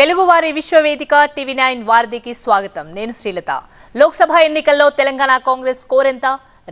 తెలుగువారి విశ్వవేదిక టీవీ9 వార్దికి స్వాగతం. నేను శ్రీలత. లోక్సభ ఎన్నికల్లో తెలంగాణ కాంగ్రెస్ స్కోర్ ఎంత?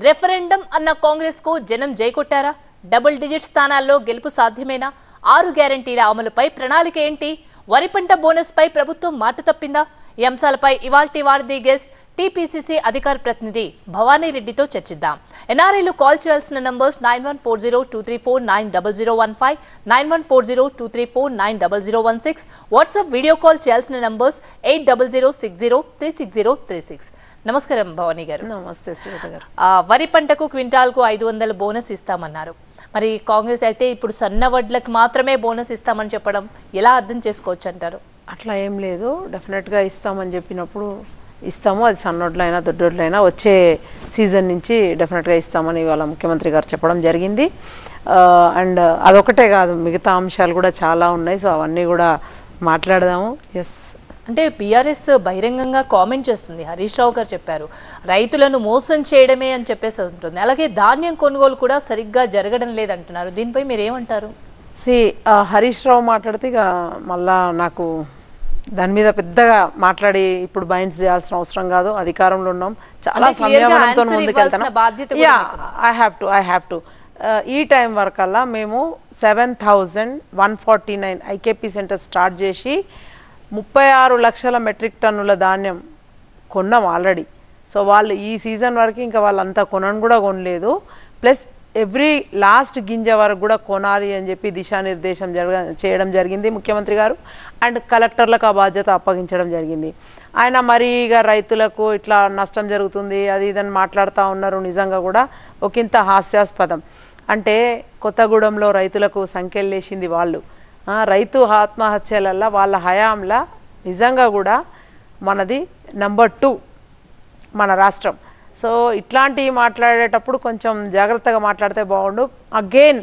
రెఫరెండం అన్న కాంగ్రెస్ కు జనం జైకొట్టారా? డబుల్ డిజిట్ స్థానాల్లో గెలుపు సాధ్యమేనా? 6 గ్యారెంటీల అమలుపై ప్రణాళిక ఏంటి? వరి పంట బోనస్ పై ప్రభుత్వం మాట తప్పిందా? ఈ అంశాలపై ఇవాల్టి వార్ది గెస్ట్ టీపీసీసీ అధికార ప్రతినిధి భవానీ రెడ్డితో చర్చిద్దాం. ఎన్ఆర్ఐలు కాల్ చేయాల్సిన నంబర్స్ 914023490015, 914023490016, వాట్సాప్ వీడియో కాల్ చేయాల్సిన నంబర్స్ 8006036036. నమస్కారం భవానీ గారు. నమస్తే శ్రీలత గారు. వరి పంటకు క్వింటాల్కు 500 బోనస్ ఇస్తామన్నారు. మరి కాంగ్రెస్ అయితే ఇప్పుడు సన్న వడ్లకు మాత్రమే బోనస్ ఇస్తామని చెప్పడం ఎలా అర్థం చేసుకోవచ్చు అంటారు? అట్లా ఏం లేదు, డెఫినెట్గా ఇస్తామని చెప్పినప్పుడు ఇస్తాము. అది సన్నొడ్లైనా దొడ్డొడ్లైనా వచ్చే సీజన్ నుంచి డెఫినెట్గా ఇస్తామని ఇవాళ ముఖ్యమంత్రి గారు చెప్పడం జరిగింది. అండ్ అదొకటే కాదు, మిగతా అంశాలు కూడా చాలా ఉన్నాయి. సో అవన్నీ కూడా మాట్లాడదాము. ఎస్, అంటే బీఆర్ఎస్ బహిరంగంగా కామెంట్ చేస్తుంది. హరీష్ రావు గారు చెప్పారు, రైతులను మోసం చేయడమే అని చెప్పేసి ఉంటుంది. అలాగే ధాన్యం కొనుగోలు కూడా సరిగ్గా జరగడం లేదంటున్నారు. దీనిపై మీరు ఏమంటారు? హరీష్ రావు మాట్లాడితే ఇక మళ్ళా నాకు దాని మీద పెద్దగా మాట్లాడి ఇప్పుడు బైండ్స్ చేయాల్సిన అవసరం కాదు. అధికారంలో ఉన్నాం, చాలా సంయమనంతో ముందుకెళ్తాను. ఐ హ్యావ్ టు ఈ టైం వరకల్లా మేము 7149 ఐకేపీ సెంటర్ స్టార్ట్ చేసి 36 లక్షల మెట్రిక్ టన్నుల ధాన్యం కొన్నాం ఆల్రెడీ. సో వాళ్ళు ఈ సీజన్ వరకు ఇంకా వాళ్ళంతా కొనను కూడా కొనలేదు. ప్లస్ ఎవ్రీ లాస్ట్ గింజ వరకు కూడా కొనాలి అని చెప్పి దిశానిర్దేశం చేయడం జరిగింది ముఖ్యమంత్రి గారు. అండ్ కలెక్టర్లకు ఆ బాధ్యత అప్పగించడం జరిగింది. ఆయన మరీగా రైతులకు ఇట్లా నష్టం జరుగుతుంది అది ఇదని మాట్లాడుతూ ఉన్నారు. నిజంగా కూడా ఒకంత హాస్యాస్పదం. అంటే కొత్తగూడెంలో రైతులకు సంఖ్యలేసింది వాళ్ళు. రైతు ఆత్మహత్యలల్లో వాళ్ళ హయాంలా నిజంగా కూడా మనది నంబర్ 2 మన రాష్ట్రం. సో ఇట్లాంటివి మాట్లాడేటప్పుడు కొంచెం జాగ్రత్తగా మాట్లాడితే బాగుండు. అగైన్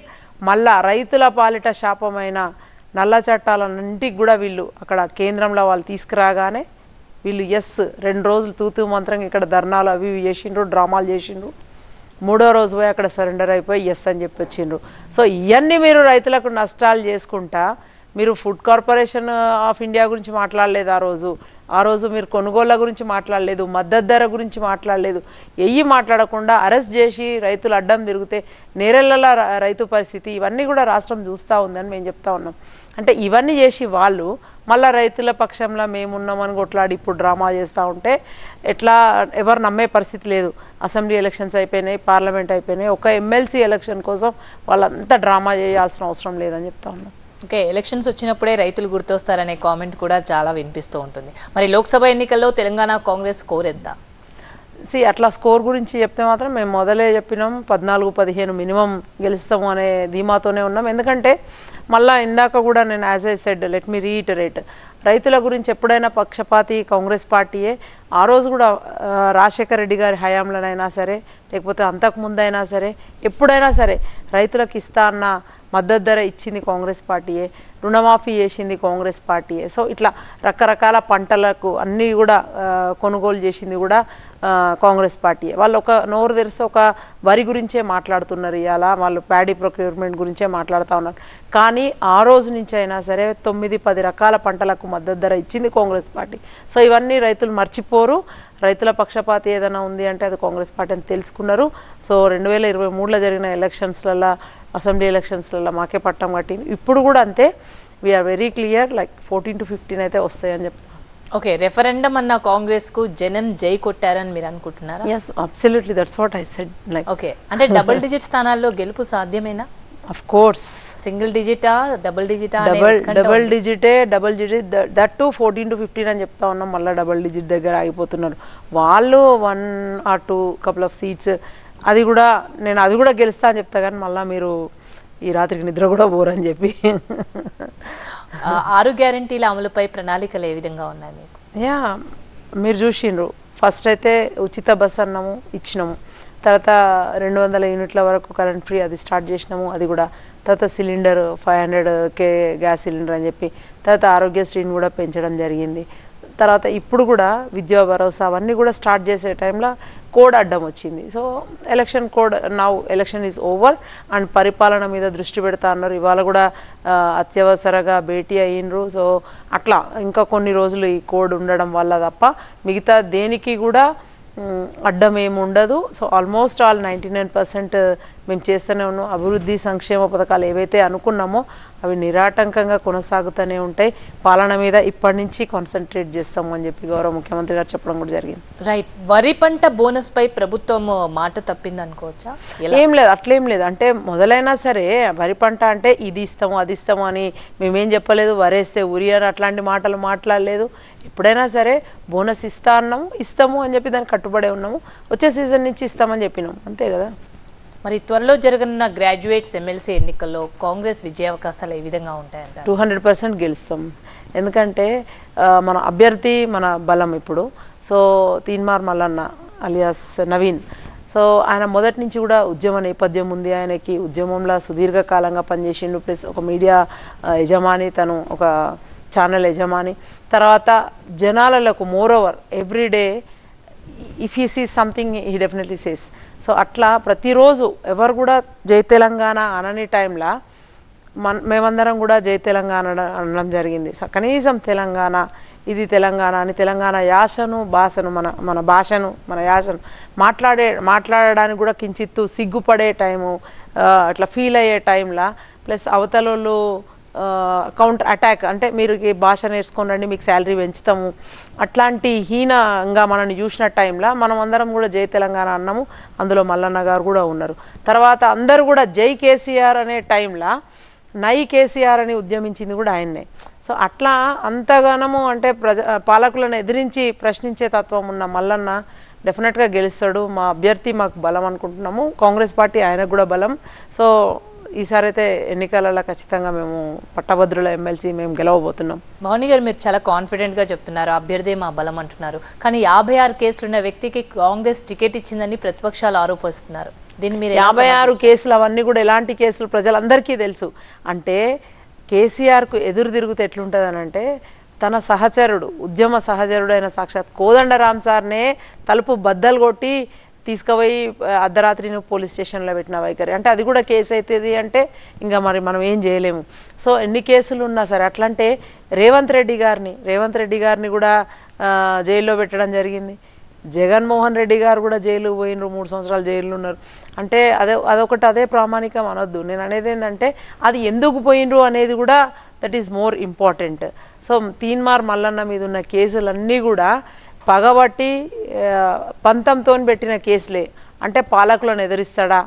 మళ్ళా రైతుల పాలిట శాపమైన నల్ల చట్టాలన్నింటికి కూడా వీళ్ళు అక్కడ కేంద్రంలో వాళ్ళు తీసుకురాగానే వీళ్ళు 2 రోజులు తూతూ మంత్రంగా ఇక్కడ ధర్నాలు అవి ఇవి చేసిండ్రు, డ్రామాలు చేసిండ్రు. 3వ రోజు పోయి అక్కడ సరెండర్ అయిపోయి అని చెప్పి వచ్చిండ్రు. సో ఇవన్నీ మీరు రైతులకు నష్టాలు చేసుకుంటా మీరు ఫుడ్ కార్పొరేషన్ ఆఫ్ ఇండియా గురించి మాట్లాడలేదు. ఆ రోజు మీరు కొనుగోళ్ల గురించి మాట్లాడలేదు, మద్దతు ధర గురించి మాట్లాడలేదు. మాట్లాడకుండా అరెస్ట్ చేసి రైతులు అడ్డం తిరిగితే నేరెళ్ళ రైతు పరిస్థితి ఇవన్నీ కూడా రాష్ట్రం చూస్తూ ఉందని మేము చెప్తా ఉన్నాం. అంటే ఇవన్నీ చేసి వాళ్ళు మళ్ళీ రైతుల పక్షంలో మేమున్నామని కొట్లాడి ఇప్పుడు డ్రామా చేస్తూ ఉంటే ఎట్లా, ఎవరు నమ్మే పరిస్థితి లేదు. అసెంబ్లీ ఎలక్షన్స్ అయిపోయినాయి, పార్లమెంట్ అయిపోయినాయి. ఒక ఎమ్మెల్సీ ఎలక్షన్ కోసం వాళ్ళంతా డ్రామా చేయాల్సిన అవసరం లేదని చెప్తా ఉన్నాం. ఓకే, ఎలక్షన్స్ వచ్చినప్పుడే రైతులు గుర్తొస్తారనే కామెంట్ కూడా చాలా వినిపిస్తూ ఉంటుంది. మరి లోక్సభ ఎన్నికల్లో తెలంగాణ కాంగ్రెస్ స్కోర్ ఎంత? అట్లా స్కోర్ గురించి చెప్తే మాత్రం మేము మొదలే చెప్పినాం 14-15 మినిమం గెలుస్తాము అనే ధీమాతోనే ఉన్నాం. ఎందుకంటే మళ్ళీ ఇందాక కూడా నేను as I said let me reiterate, రైతుల గురించి ఎప్పుడైనా పక్షపాతి కాంగ్రెస్ పార్టీయే. ఆ రోజు కూడా రాజశేఖర రెడ్డి గారి హయాంలోనైనా సరే లేకపోతే అంతకుముందైనా సరే ఎప్పుడైనా సరే రైతులకు ఇస్తా అన్న మద్దతు ధర ఇచ్చింది కాంగ్రెస్ పార్టీయే, రుణమాఫీ చేసింది కాంగ్రెస్ పార్టీయే. సో ఇట్లా రకరకాల పంటలకు అన్నీ కూడా కొనుగోలు చేసింది కూడా కాంగ్రెస్ పార్టీయే. వాళ్ళు ఒక నోరు తెరిసి ఒక వరి గురించే మాట్లాడుతున్నారు, ఇవాళ వాళ్ళు ప్యాడీ ప్రొక్యూర్మెంట్ గురించే మాట్లాడుతూ ఉన్నారు. కానీ ఆ రోజు నుంచి అయినా సరే 9-10 రకాల పంటలకు మద్దతు ధర ఇచ్చింది కాంగ్రెస్ పార్టీ. సో ఇవన్నీ రైతులు మర్చిపోరు. రైతుల పక్షపాతి ఏదైనా ఉంది అంటే అది కాంగ్రెస్ పార్టీ అని తెలుసుకున్నారు. సో 2023లో జరిగిన ఎలక్షన్స్లలో, అసెంబ్లీ ఎలక్షన్స్లలో మాకే పట్టం కట్టింది. ఇప్పుడు కూడా అంతే. వీఆర్ వెరీ క్లియర్, లైక్ 14-15 అయితే వస్తాయని చెప్తాను. ఓకే, రెఫరెండం అన్న కాంగ్రెస్ కు జనం జై కొట్టారని మీరు అనుకుంటున్నారా? yes absolutely, that's what I said. like okay, అంటే డబుల్ డిజిట్ స్థానాల్లో గెలుపు సాధ్యమేనా? of course, సింగిల్ డిజిటా డబుల్ డిజిటా? డబుల్ డిజిట్ దట్ టు 14-15 అని చెప్తా ఉన్నాం. మళ్ళీ డబుల్ డిజిట్ దగ్గర ఆగిపోతున్నారు వాళ్ళు. 1 or 2 couple of seats అది కూడా నేను అది కూడా గెలుస్తా అని చెప్తా. కానీ మళ్ళీ మీరు ఈ రాత్రికి నిద్ర కూడా పోరని చెప్పి 6 గ్యారెంటీల అమలుపై ప్రణాళికలు ఏ విధంగా ఉన్నాయి మీకు? మీరు చూసిండ్రు, ఫస్ట్ అయితే ఉచిత బస్ అన్నాము, ఇచ్చినాము. తర్వాత 200 యూనిట్ల వరకు కరెంట్ ఫ్రీ అది స్టార్ట్ చేసినాము, అది కూడా. తర్వాత సిలిండర్ 500K గ్యాస్ సిలిండర్ అని చెప్పి, తర్వాత ఆరోగ్యశ్రీని కూడా పెంచడం జరిగింది. తర్వాత ఇప్పుడు కూడా విద్యా భరోసా అవన్నీ కూడా స్టార్ట్ చేసే టైంలో కోడ్ అడ్డం వచ్చింది. So election code now election is over and పరిపాలన మీద దృష్టి పెడతా అన్నారు. ఇవాళ కూడా అత్యవసరగా భేటీ అయినరు. సో అట్లా ఇంకా కొన్ని రోజులు ఈ కోడ్ ఉండడం వల్ల తప్ప మిగతా దేనికి కూడా అడ్డం ఏమి ఉండదు. సో ఆల్మోస్ట్ ఆల్ 99% మేము చేస్తూనే ఉన్నాం. అభివృద్ధి సంక్షేమ పథకాలు ఏవైతే అనుకున్నామో అవి నిరాటంకంగా కొనసాగుతూనే ఉంటాయి. పాలన మీద ఇప్పటి నుంచి కాన్సన్ట్రేట్ చేస్తాము అని చెప్పి గౌరవ ముఖ్యమంత్రి గారు చెప్పడం కూడా జరిగింది. రైట్. వరి పంట బోనస్ పై ప్రభుత్వం మాట తప్పింది అనుకోవచ్చా? ఏం లేదు, అట్లేం లేదు. అంటే మొదలైనా సరే వరి పంట అంటే ఇది ఇస్తాము అది ఇస్తాము అని మేమేం చెప్పలేదు. వరేస్తే ఉరి అని అట్లాంటి మాటలు మాట్లాడలేదు. ఎప్పుడైనా సరే బోనస్ ఇస్తాము అని చెప్పి దానికి కట్టుబడే ఉన్నాము. వచ్చే సీజన్ నుంచి ఇస్తామని చెప్పినాము, అంతే కదా. మరి త్వరలో జరగనున్న గ్రాడ్యుయేట్స్ ఎమ్మెల్సీ ఎన్నికల్లో కాంగ్రెస్ విజయావకాశాలు ఏ విధంగా ఉంటాయంటారు? 200% గెలుస్తాం. ఎందుకంటే మన అభ్యర్థి మన బలం ఇప్పుడు. So Teenmaar Mallanna alias Naveen, so ఆయన మొదటి నుంచి కూడా ఉద్యమ నేపథ్యం ఉంది ఆయనకి. ఉద్యమంలో సుదీర్ఘకాలంగా పనిచేసిండు. ప్లస్ ఒక మీడియా యజమాని, తను ఒక ఛానల్ యజమాని. తర్వాత జనాలకు more over everyday if he sees something he definitely says. So అట్లా ప్రతిరోజు ఎవరు కూడా జై తెలంగాణ అనని టైంలో మేమందరం కూడా జై తెలంగాణ అనడం జరిగింది. సో కనీసం తెలంగాణ, ఇది తెలంగాణ అని తెలంగాణ యాసను భాషను మన భాషను మన యాసను మాట్లాడడానికి కూడా కించిత్తు సిగ్గుపడే టైము, అట్లా ఫీల్ అయ్యే టైంలో ప్లస్ అవతలలో కౌంటర్ అటాక్ అంటే మీరు ఈ భాష నేర్చుకోండి మీకు శాలరీ పెంచుతాము అట్లాంటి హీనంగా మనల్ని చూసిన టైంలో మనం అందరం కూడా జై తెలంగాణ అన్నాము. అందులో మల్లన్న గారు కూడా ఉన్నారు. తర్వాత అందరూ కూడా జై కేసీఆర్ అనే టైంలో నై కేసీఆర్ అని ఉద్యమించింది కూడా ఆయన్నే. సో అట్లా అంతగానము అంటే పాలకులను ఎదిరించి ప్రశ్నించే తత్వం ఉన్న మల్లన్న డెఫినెట్గా గెలుస్తాడు. మా అభ్యర్థి మాకు బలం అనుకుంటున్నాము. కాంగ్రెస్ పార్టీ ఆయనకు కూడా బలం. సో ఈసారి అయితే ఎన్నికలలో ఖచ్చితంగా మేము పట్టభద్రుల ఎమ్మెల్సీ మేము గెలవబోతున్నాం. భవానీ గారు, మీరు చాలా కాన్ఫిడెంట్గా చెప్తున్నారు, అభ్యర్థి మా బలం అంటున్నారు. కానీ 56 కేసులు ఉన్న వ్యక్తికి కాంగ్రెస్ టికెట్ ఇచ్చిందని ప్రతిపక్షాలు ఆరోపిస్తున్నారు. దీన్ని మీరు 56 కేసులు అవన్నీ కూడా ఎలాంటి కేసులు ప్రజలందరికీ తెలుసు. అంటే కేసీఆర్కు ఎదురు తిరుగుతే ఎట్లుంటుంది అని అంటే తన సహచరుడు ఉద్యమ సహచరుడు అయిన సాక్షాత్ కోదండరాం సార్నే తలుపు బద్దలు కొట్టి తీసుకుపోయి అర్ధరాత్రి నువ్వు పోలీస్ స్టేషన్లో పెట్టిన వైఖరి అంటే అది కూడా కేసు అవుతుంది అంటే ఇంకా మరి మనం ఏం చేయలేము. సో ఎన్ని కేసులు ఉన్నా సరే అట్లంటే రేవంత్ రెడ్డి గారిని కూడా జైల్లో పెట్టడం జరిగింది. జగన్మోహన్ రెడ్డి గారు కూడా జైలు పోయినరు, 3 సంవత్సరాలు జైల్లో ఉన్నారు. అంటే అదే ప్రామాణికం అనొద్దు. నేను అనేది ఏంటంటే అది ఎందుకు పోయినరు అనేది కూడా that is more important. So Teenmaar Mallanna మీద ఉన్న కేసులన్నీ కూడా పగబట్టి పంతంతో పెట్టిన కేసులే. అంటే పాలకులను ఎదిరిస్తాడా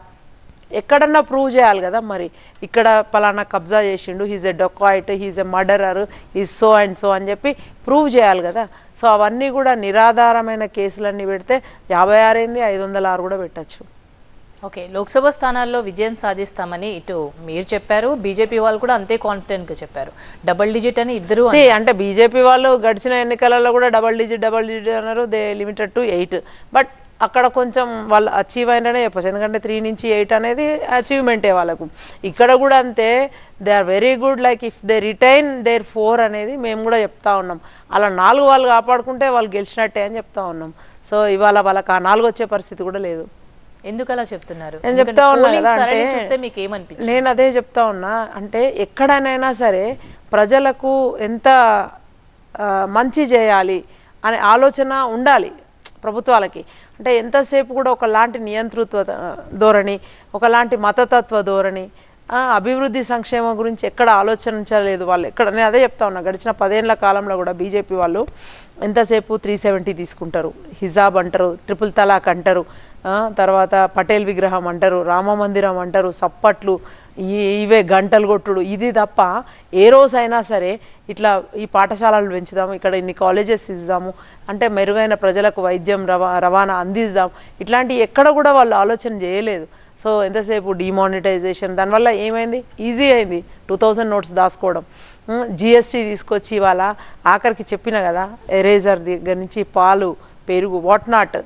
ఎక్కడన్నా ప్రూవ్ చేయాలి కదా. మరి ఇక్కడ పలానా కబ్జా చేసిండు, he's a dacoit, he's a murderer, he's so and so అని చెప్పి ప్రూవ్ చేయాలి కదా. సో అవన్నీ కూడా నిరాధారమైన కేసులన్నీ పెడితే 56 ఏంది 506 కూడా పెట్టచ్చు. ఓకే, లోక్సభ స్థానాల్లో విజయం సాధిస్తామని ఇటు మీరు చెప్పారు, బీజేపీ వాళ్ళు కూడా అంతే కాన్ఫిడెంట్గా చెప్పారు. డబుల్ డిజిట్ అని ఇద్దరు అంటే బీజేపీ వాళ్ళు గడిచిన ఎన్నికలలో కూడా డబల్ డిజిట్ అన్నారు. They limited to 8. బట్ అక్కడ కొంచెం వాళ్ళు అచీవ్ అయిననే చెప్పచ్చు. ఎందుకంటే 3 నుంచి 8 అనేది అచీవ్మెంటే వాళ్ళకు. ఇక్కడ కూడా అంతే, they are very good. Like if they retain their 4 అనేది మేము కూడా చెప్తా ఉన్నాం. అలా 4 వాళ్ళు కాపాడుకుంటే వాళ్ళు గెలిచినట్టే అని చెప్తా ఉన్నాం. సో ఇవాళ వాళ్ళకి ఆ 4 వచ్చే పరిస్థితి కూడా లేదు. ఎందుకు అలా చెప్తున్నారు? నేను చెప్తా ఉన్నా నేను అదే చెప్తా ఉన్నా. అంటే ఎక్కడనైనా సరే ప్రజలకు ఎంత మంచి చేయాలి అనే ఆలోచన ఉండాలి ప్రభుత్వాలకి. అంటే ఎంతసేపు కూడా ఒకలాంటి నియంతృత్వ ధోరణి, ఒకలాంటి మతతత్వ ధోరణి, అభివృద్ధి సంక్షేమం గురించి ఎక్కడ ఆలోచించలేదు వాళ్ళు. నేను అదే చెప్తా ఉన్నా. గడిచిన 10 ఏళ్ల కాలంలో కూడా బీజేపీ వాళ్ళు ఎంతసేపు 370 తీసుకుంటారు, హిజాబ్ అంటారు, ట్రిపుల్ తలాక్ అంటారు, తర్వాత పటేల్ విగ్రహం అంటారు, రామ మందిరం అంటారు, సప్పట్లు, ఇవే గంటలు కొట్టుడు, ఇది తప్ప ఏ రోజైనా సరే ఇట్లా ఈ పాఠశాలలు పెంచుదాము, ఇక్కడ ఇన్ని కాలేజెస్ ఇద్దాము, అంటే మెరుగైన ప్రజలకు వైద్యం రవాణా అందిద్దాం, ఇట్లాంటివి ఎక్కడ కూడా వాళ్ళు ఆలోచన చేయలేదు. సో ఎంతసేపు డిమానిటైజేషన్, దానివల్ల ఏమైంది, ఈజీ అయింది 2000 నోట్స్ దాచుకోవడం. జిఎస్టీ తీసుకొచ్చి ఇవాళ ఆఖరికి చెప్పిన కదా, ఎరేజర్ దగ్గర నుంచి పాలు, పెరుగు, వాట్ నాట్,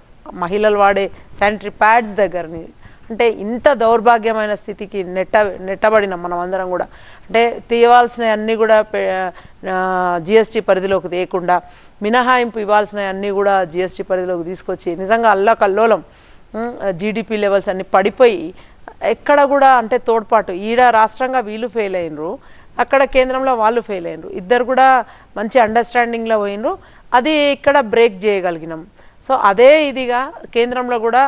మహిళలు వాడే శానిటరీ ప్యాడ్స్ దగ్గరని, అంటే ఇంత దౌర్భాగ్యమైన స్థితికి నెట్టబడినాం మనం అందరం కూడా. అంటే తీయవలసినవి అన్నీ కూడా జిఎస్టీ పరిధిలోకి తీయకుండా, మినహాయింపు ఇవ్వాల్సినవి అన్నీ కూడా జిఎస్టీ పరిధిలోకి తీసుకొచ్చి నిజంగా అల్లకల్లోలం జీడిపి లెవెల్స్ అన్నీ పడిపోయి ఎక్కడ కూడా అంటే తోడ్పాటు, ఈడ రాష్ట్రంగా వీళ్ళు ఫెయిల్ అయినరు, అక్కడ కేంద్రంలో వాళ్ళు ఫెయిల్ అయినరు, ఇద్దరు కూడా మంచి అండర్స్టాండింగ్లో పోయినరు. అది ఇక్కడ బ్రేక్ చేయగలిగినాం. సో అదే ఇదిగా కేంద్రంలో కూడా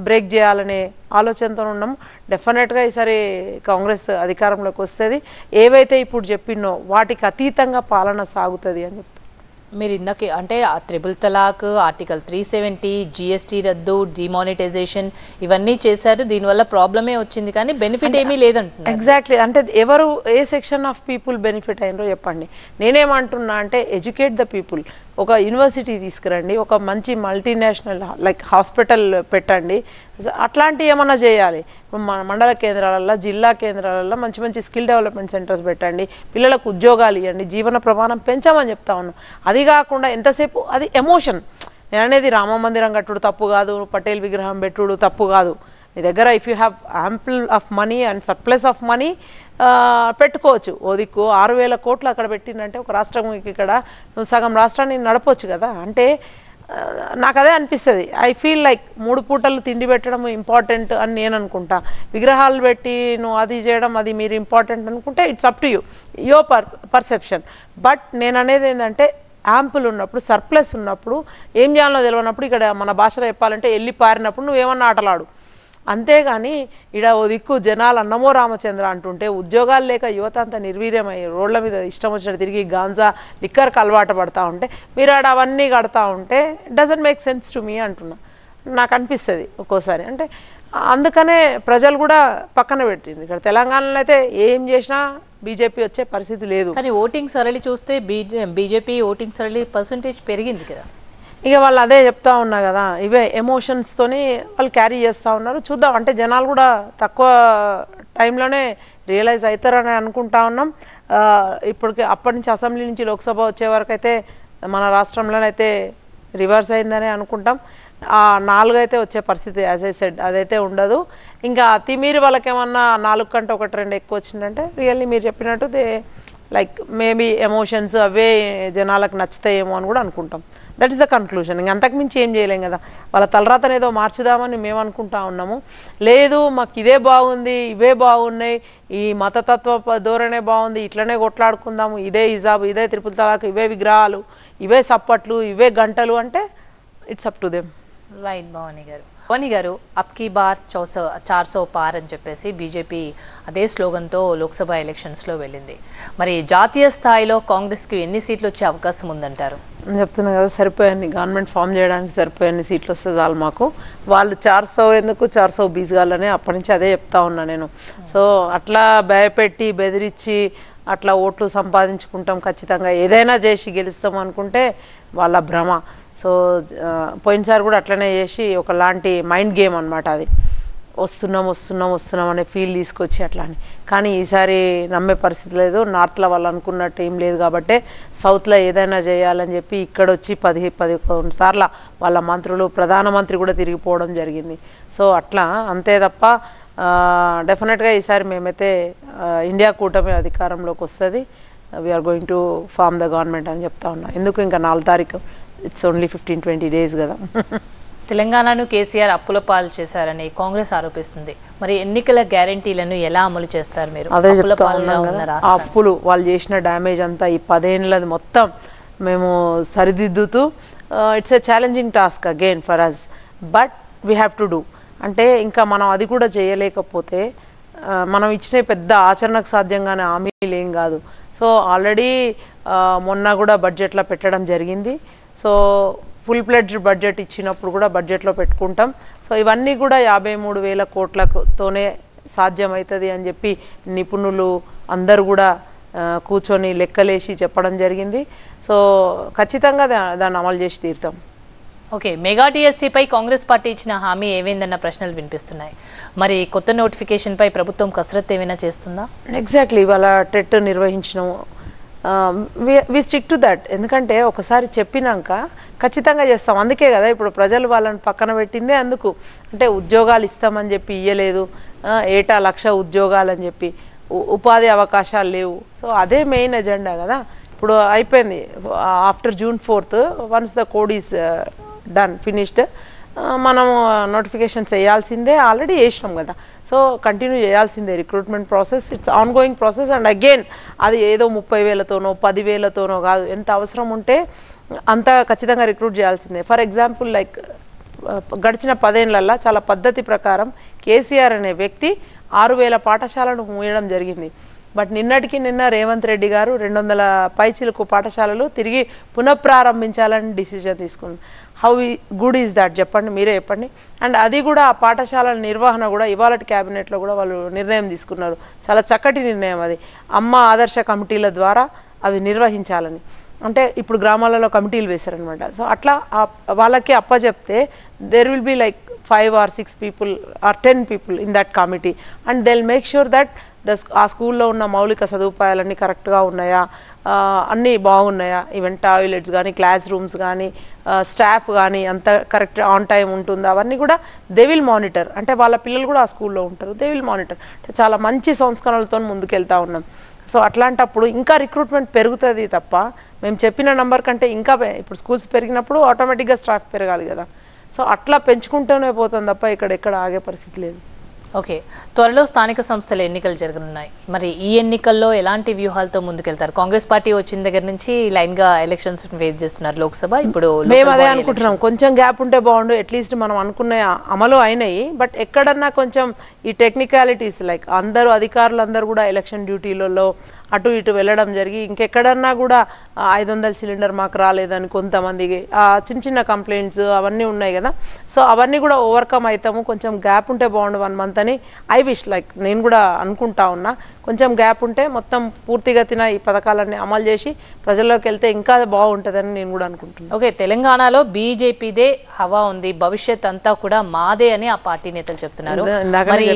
బ్రేక్ చేయాలనే ఆలోచనతో ఉన్నాం. డెఫినెట్గా ఈసారి కాంగ్రెస్ అధికారంలోకి వస్తుంది. ఏవైతే ఇప్పుడు చెప్పినో వాటికి అతీతంగా పాలన సాగుతుంది అని చెప్తాను. మీరు ఇందాక అంటే త్రిబుల్ తలాక్, ఆర్టికల్ 370, జిఎస్టీ రద్దు, డిమానిటైజేషన్ ఇవన్నీ చేశారు. దీనివల్ల ప్రాబ్లమే వచ్చింది కానీ బెనిఫిట్ ఏమీ లేదంటున్నారు. ఎగ్జాక్ట్లీ. అంటే ఎవరు ఏ సెక్షన్ ఆఫ్ పీపుల్ బెనిఫిట్ అయినరో చెప్పండి. నేనేమంటున్నా అంటే ఎడ్యుకేట్ ద పీపుల్. ఒక యూనివర్సిటీ తీసుకురండి, ఒక మంచి మల్టీనేషనల్ లైక్ హాస్పిటల్ పెట్టండి, అట్లాంటివి ఏమన్నా చేయాలి. మండల కేంద్రాలలో, జిల్లా కేంద్రాలలో మంచి మంచి స్కిల్ డెవలప్మెంట్ సెంటర్స్ పెట్టండి, పిల్లలకు ఉద్యోగాలు ఇవ్వండి, జీవన ప్రమాణం పెంచామని చెప్తా ఉన్నాం. అది కాకుండా ఎంతసేపు అది ఎమోషన్. నేను అనేది రామ మందిరం కట్టుడు తప్పు కాదు, పటేల్ విగ్రహం పెట్టుడు తప్పు కాదు. నీ దగ్గర if you have ample of money and surplus of money పెట్టుకోవచ్చు. ఓ దిక్కు 6,000 కోట్లు అక్కడ పెట్టిందంటే ఒక రాష్ట్రం ఇక్కడ నువ్వు సగం రాష్ట్రాన్ని నడపవచ్చు కదా. అంటే నాకు అదే అనిపిస్తుంది. ఐ ఫీల్ లైక్ 3 పూటలు తిండి పెట్టడం ఇంపార్టెంట్ అని నేను అనుకుంటా. విగ్రహాలు పెట్టి నువ్వు అది చేయడం అది మీరు ఇంపార్టెంట్ అనుకుంటే it's up to you, your perception. But నేను అనేది ఏంటంటే యాంపుల్ ఉన్నప్పుడు, సర్ప్లస్ ఉన్నప్పుడు, ఏం చేయాలో తెలియనప్పుడు, ఇక్కడ మన భాషలో చెప్పాలంటే వెళ్ళి పారినప్పుడు నువ్వేమన్నా ఆటలాడు. అంతేగాని ఇడ ఓ దిక్కు జనాలు అన్నమో రామచంద్ర అంటుంటే, ఉద్యోగాలు లేక యువత అంతా నిర్వీర్యమై రోడ్ల మీద ఇష్టం వచ్చినట్టు తిరిగి గాంజా లిక్కర్కి అలవాటు పడతా ఉంటే, మీరు ఆడ అవన్నీ కడతా ఉంటే doesn't make sense to me అంటున్నా. నాకు అనిపిస్తుంది ఒక్కోసారి. అంటే అందుకనే ప్రజలు కూడా పక్కన పెట్టింది. ఇక్కడ తెలంగాణలో అయితే ఏం చేసినా బీజేపీ వచ్చే పరిస్థితి లేదు. కానీ ఓటింగ్ సరళి చూస్తే బీజేపీ ఓటింగ్ సరళి పర్సంటేజ్ పెరిగింది కదా. ఇక వాళ్ళు అదే చెప్తా ఉన్నా కదా, ఇవే ఎమోషన్స్తోని వాళ్ళు క్యారీ చేస్తూ ఉన్నారు. చూద్దాం. అంటే జనాలు కూడా తక్కువ టైంలోనే రియలైజ్ అవుతారని అనుకుంటా ఉన్నాం. ఇప్పటికి అప్పటి నుంచి అసెంబ్లీ నుంచి లోక్సభ వచ్చే వరకు అయితే మన రాష్ట్రంలోనైతే రివర్స్ అయిందని అనుకుంటాం. 4 అయితే వచ్చే పరిస్థితి యాజ్ ఐ సెడ్ అదైతే ఉండదు. ఇంకా తిమీరి వాళ్ళకేమన్నా 4 కంటే 1-2 ఎక్కువ వచ్చిందంటే రియల్లీ మీరు చెప్పినట్టు లైక్ మేబీ ఎమోషన్స్ అవే జనాలకు నచ్చుతాయేమో అని కూడా అనుకుంటాం. That is the conclusion. ఇంక అంతకుమించి ఏం చేయలేం కదా. వాళ్ళ తలరాతను ఏదో మార్చుదామని మేము అనుకుంటా ఉన్నాము. లేదు మాకు ఇదే బాగుంది, ఇవే బాగున్నాయి, ఈ మతతత్వ ధోరణే బాగుంది, ఇట్లనే కొట్లాడుకుందాము, ఇదే హిజాబ్, ఇదే త్రిపుల్ తలాక్, ఇవే విగ్రహాలు, ఇవే సప్పట్లు, ఇవే గంటలు అంటే it's up to them. Right Bhavani గారు. భవానీ గారు, అప్కీ బార్ 400 పార్ అని చెప్పేసి బీజేపీ అదే స్లోగన్తో లోక్సభ ఎలక్షన్స్లో వెళ్ళింది. మరి జాతీయ స్థాయిలో కాంగ్రెస్కి ఎన్ని సీట్లు వచ్చే అవకాశం ఉందంటారు? నేను చెప్తున్నా కదా, సరిపోయాన్ని గవర్నమెంట్ ఫామ్ చేయడానికి సరిపోయాన్ని సీట్లు వస్తే చాలు మాకు. వాళ్ళు 400 ఎందుకు 420 కావాలని అప్పటి నుంచి అదే చెప్తా ఉన్నా నేను. సో అట్లా భయపెట్టి బెదిరించి అట్లా ఓట్లు సంపాదించుకుంటాం, ఖచ్చితంగా ఏదైనా చేసి గెలుస్తాం అనుకుంటే వాళ్ళ భ్రమ. సో పోయినసారి కూడా అట్లనే చేసి ఒకలాంటి మైండ్ గేమ్ అనమాట అది. వస్తున్నాం అనే ఫీల్ తీసుకొచ్చి అట్లా అని. కానీ ఈసారి నమ్మే పరిస్థితి లేదు. నార్త్లో వాళ్ళు అనుకున్నట్టు ఏం లేదు కాబట్టి సౌత్లో ఏదైనా చేయాలని చెప్పి ఇక్కడ వచ్చి 10-11 సార్లు వాళ్ళ మంత్రులు, ప్రధానమంత్రి కూడా తిరిగిపోవడం జరిగింది. సో అట్లా అంతే తప్ప డెఫినెట్గా ఈసారి మేమైతే ఇండియా కూటమి అధికారంలోకి వస్తుంది. We are going to form the government అని చెప్తా ఉన్నా. ఎందుకు ఇంకా 4 తారీఖు, ఇట్స్ ఓన్లీ 15-20 days కదా. తెలంగాణను కేసీఆర్ అప్పుల పాలు చేశారని కాంగ్రెస్ ఆరోపిస్తుంది. మరి ఎన్నికల గ్యారంటీలను ఎలా అమలు చేస్తారు మీరు? అదే చెప్తా ఉన్నాం కదా, ఆ అప్పులు వాళ్ళు చేసిన డ్యామేజ్ అంతా ఈ 10 ఏళ్ళది మొత్తం మేము సరిదిద్దుతూ it's a challenging task again for us, but we have to do. అంటే ఇంకా మనం అది కూడా చేయలేకపోతే మనం ఇచ్చిన పెద్ద ఆచరణకు సాధ్యంగానే హామీలు ఏం కాదు. సో ఆల్రెడీ మొన్న కూడా బడ్జెట్లో పెట్టడం జరిగింది. సో ఫుల్ ప్లెడ్జ్ బడ్జెట్ ఇచ్చినప్పుడు కూడా బడ్జెట్లో పెట్టుకుంటాం. సో ఇవన్నీ కూడా 53,000 కోట్లతోనే సాధ్యమవుతుంది అని చెప్పి నిపుణులు అందరూ కూడా కూర్చొని లెక్కలేసి చెప్పడం జరిగింది. సో ఖచ్చితంగా దాన్ని అమలు చేసి తీరుతాం. ఓకే, మెగా డిఎస్సిపై కాంగ్రెస్ పార్టీ ఇచ్చిన హామీ ఏమైందన్న ప్రశ్నలు వినిపిస్తున్నాయి. మరి కొత్త నోటిఫికేషన్పై ప్రభుత్వం కసరత్తు ఏమైనా చేస్తుందా? ఎగ్జాక్ట్లీ, ఇవాళ టెట్ నిర్వహించినాము. We stick to that. ఎందుకంటే ఒకసారి చెప్పినాక ఖచ్చితంగా చేస్తాం. అందుకే కదా ఇప్పుడు ప్రజలు వాళ్ళని పక్కన పెట్టిందే అందుకు. అంటే ఉద్యోగాలు ఇస్తామని చెప్పి ఇయ్యలేదు, ఏటా 1,00,000 ఉద్యోగాలు అని చెప్పి, ఉపాధి అవకాశాలు లేవు. సో అదే మెయిన్ ఎజెండా కదా. ఇప్పుడు అయిపోయింది after June 4th, once the code is done finished, మనము నోటిఫికేషన్స్ వేయాల్సిందే, ఆల్రెడీ వేసినాం కదా. సో కంటిన్యూ చేయాల్సిందే recruitment process. It's on going process. And again అది ఏదో 30,000తోనో 10,000తోనో కాదు, ఎంత అవసరం ఉంటే అంత ఖచ్చితంగా రిక్రూట్ చేయాల్సిందే. ఫర్ ఎగ్జాంపుల్ లైక్ గడిచిన 10 ఏళ్లలో చాలా పద్ధతి ప్రకారం కేసీఆర్ అనే వ్యక్తి 6,000 పాఠశాలను మూయడం జరిగింది. బట్ నిన్నటికి నిన్న రేవంత్ రెడ్డి గారు 200 పైచిలకు పాఠశాలలు తిరిగి పునఃప్రారంభించాలని డిసిజన్ తీసుకున్నారు. హౌ గుడ్ ఈజ్ దాట్ చెప్పండి, మీరే చెప్పండి. అండ్ అది కూడా ఆ పాఠశాలల నిర్వహణ కూడా ఇవాళ క్యాబినెట్లో కూడా వాళ్ళు నిర్ణయం తీసుకున్నారు. చాలా చక్కటి నిర్ణయం అది. అమ్మ ఆదర్శ కమిటీల ద్వారా అవి నిర్వహించాలని. అంటే ఇప్పుడు గ్రామాలలో కమిటీలు వేశారనమాట. సో అట్లా వాళ్ళకి అప్పచెప్తే there will be like 5 or 6 people or 10 people in that committee, and they'll make sure that ఆ స్కూల్లో ఉన్న మౌలిక సదుపాయాలన్నీ కరెక్ట్గా ఉన్నాయా, అన్నీ బాగున్నాయా, ఈవెన్ టాయిలెట్స్ కానీ క్లాస్ రూమ్స్ కానీ స్టాఫ్ కానీ అంత కరెక్ట్ ఆన్ టైం ఉంటుందా, అవన్నీ కూడా దే విల్ మానిటర్. అంటే వాళ్ళ పిల్లలు కూడా ఆ స్కూల్లో ఉంటారు, దే విల్ మానిటర్. అంటే చాలా మంచి సంస్కరణలతో ముందుకెళ్తా ఉన్నాం. సో అట్లాంటప్పుడు ఇంకా రిక్రూట్మెంట్ పెరుగుతుంది తప్ప మేము చెప్పిన నెంబర్ కంటే ఇంకా ఇప్పుడు స్కూల్స్ పెరిగినప్పుడు ఆటోమేటిక్గా స్టాఫ్ పెరగాలి కదా. సో అట్లా పెంచుకుంటూనే పోతుంది తప్ప ఇక్కడ ఎక్కడ ఆగే పరిస్థితి లేదు. ఓకే, త్వరలో స్థానిక సంస్థల ఎన్నికలు జరగనున్నాయి. మరి ఈ ఎన్నికల్లో ఎలాంటి వ్యూహాలతో ముందుకెళ్తారు? కాంగ్రెస్ పార్టీ వచ్చిన దగ్గర నుంచి లైన్గా ఎలక్షన్స్ ఫేస్ చేస్తున్నారు లోక్సభ. ఇప్పుడు మేము అదే అనుకుంటున్నాం, కొంచెం గ్యాప్ ఉంటే బాగుండు. అట్లీస్ట్ మనం అనుకున్న అమలు అయినాయి, బట్ ఎక్కడన్నా కొంచెం ఈ టెక్నికాలిటీస్ లైక్ అందరూ అధికారులు అందరూ కూడా ఎలక్షన్ డ్యూటీలలో అటు ఇటు వెళ్ళడం జరిగి ఇంకెక్కడన్నా కూడా 500 సిలిండర్ మాకు రాలేదని కొంతమందికి చిన్న చిన్న కంప్లైంట్స్ అవన్నీ ఉన్నాయి కదా. సో అవన్నీ కూడా ఓవర్కమ్ అవుతాము. కొంచెం గ్యాప్ ఉంటే బాగుండు 1 month అని ఐ విష్. లైక్ నేను కూడా అనుకుంటా ఉన్నా, కొంచెం గ్యాప్ ఉంటే మొత్తం పూర్తిగతిన ఈ పథకాలన్నీ అమలు చేసి ప్రజల్లోకి వెళ్తే ఇంకా బాగుంటుందని నేను కూడా అనుకుంటున్నాను. ఓకే, తెలంగాణలో బీజేపీదే హవా ఉంది, భవిష్యత్ అంతా కూడా మాదే అని ఆ పార్టీ నేతలు చెప్తున్నారు. మరి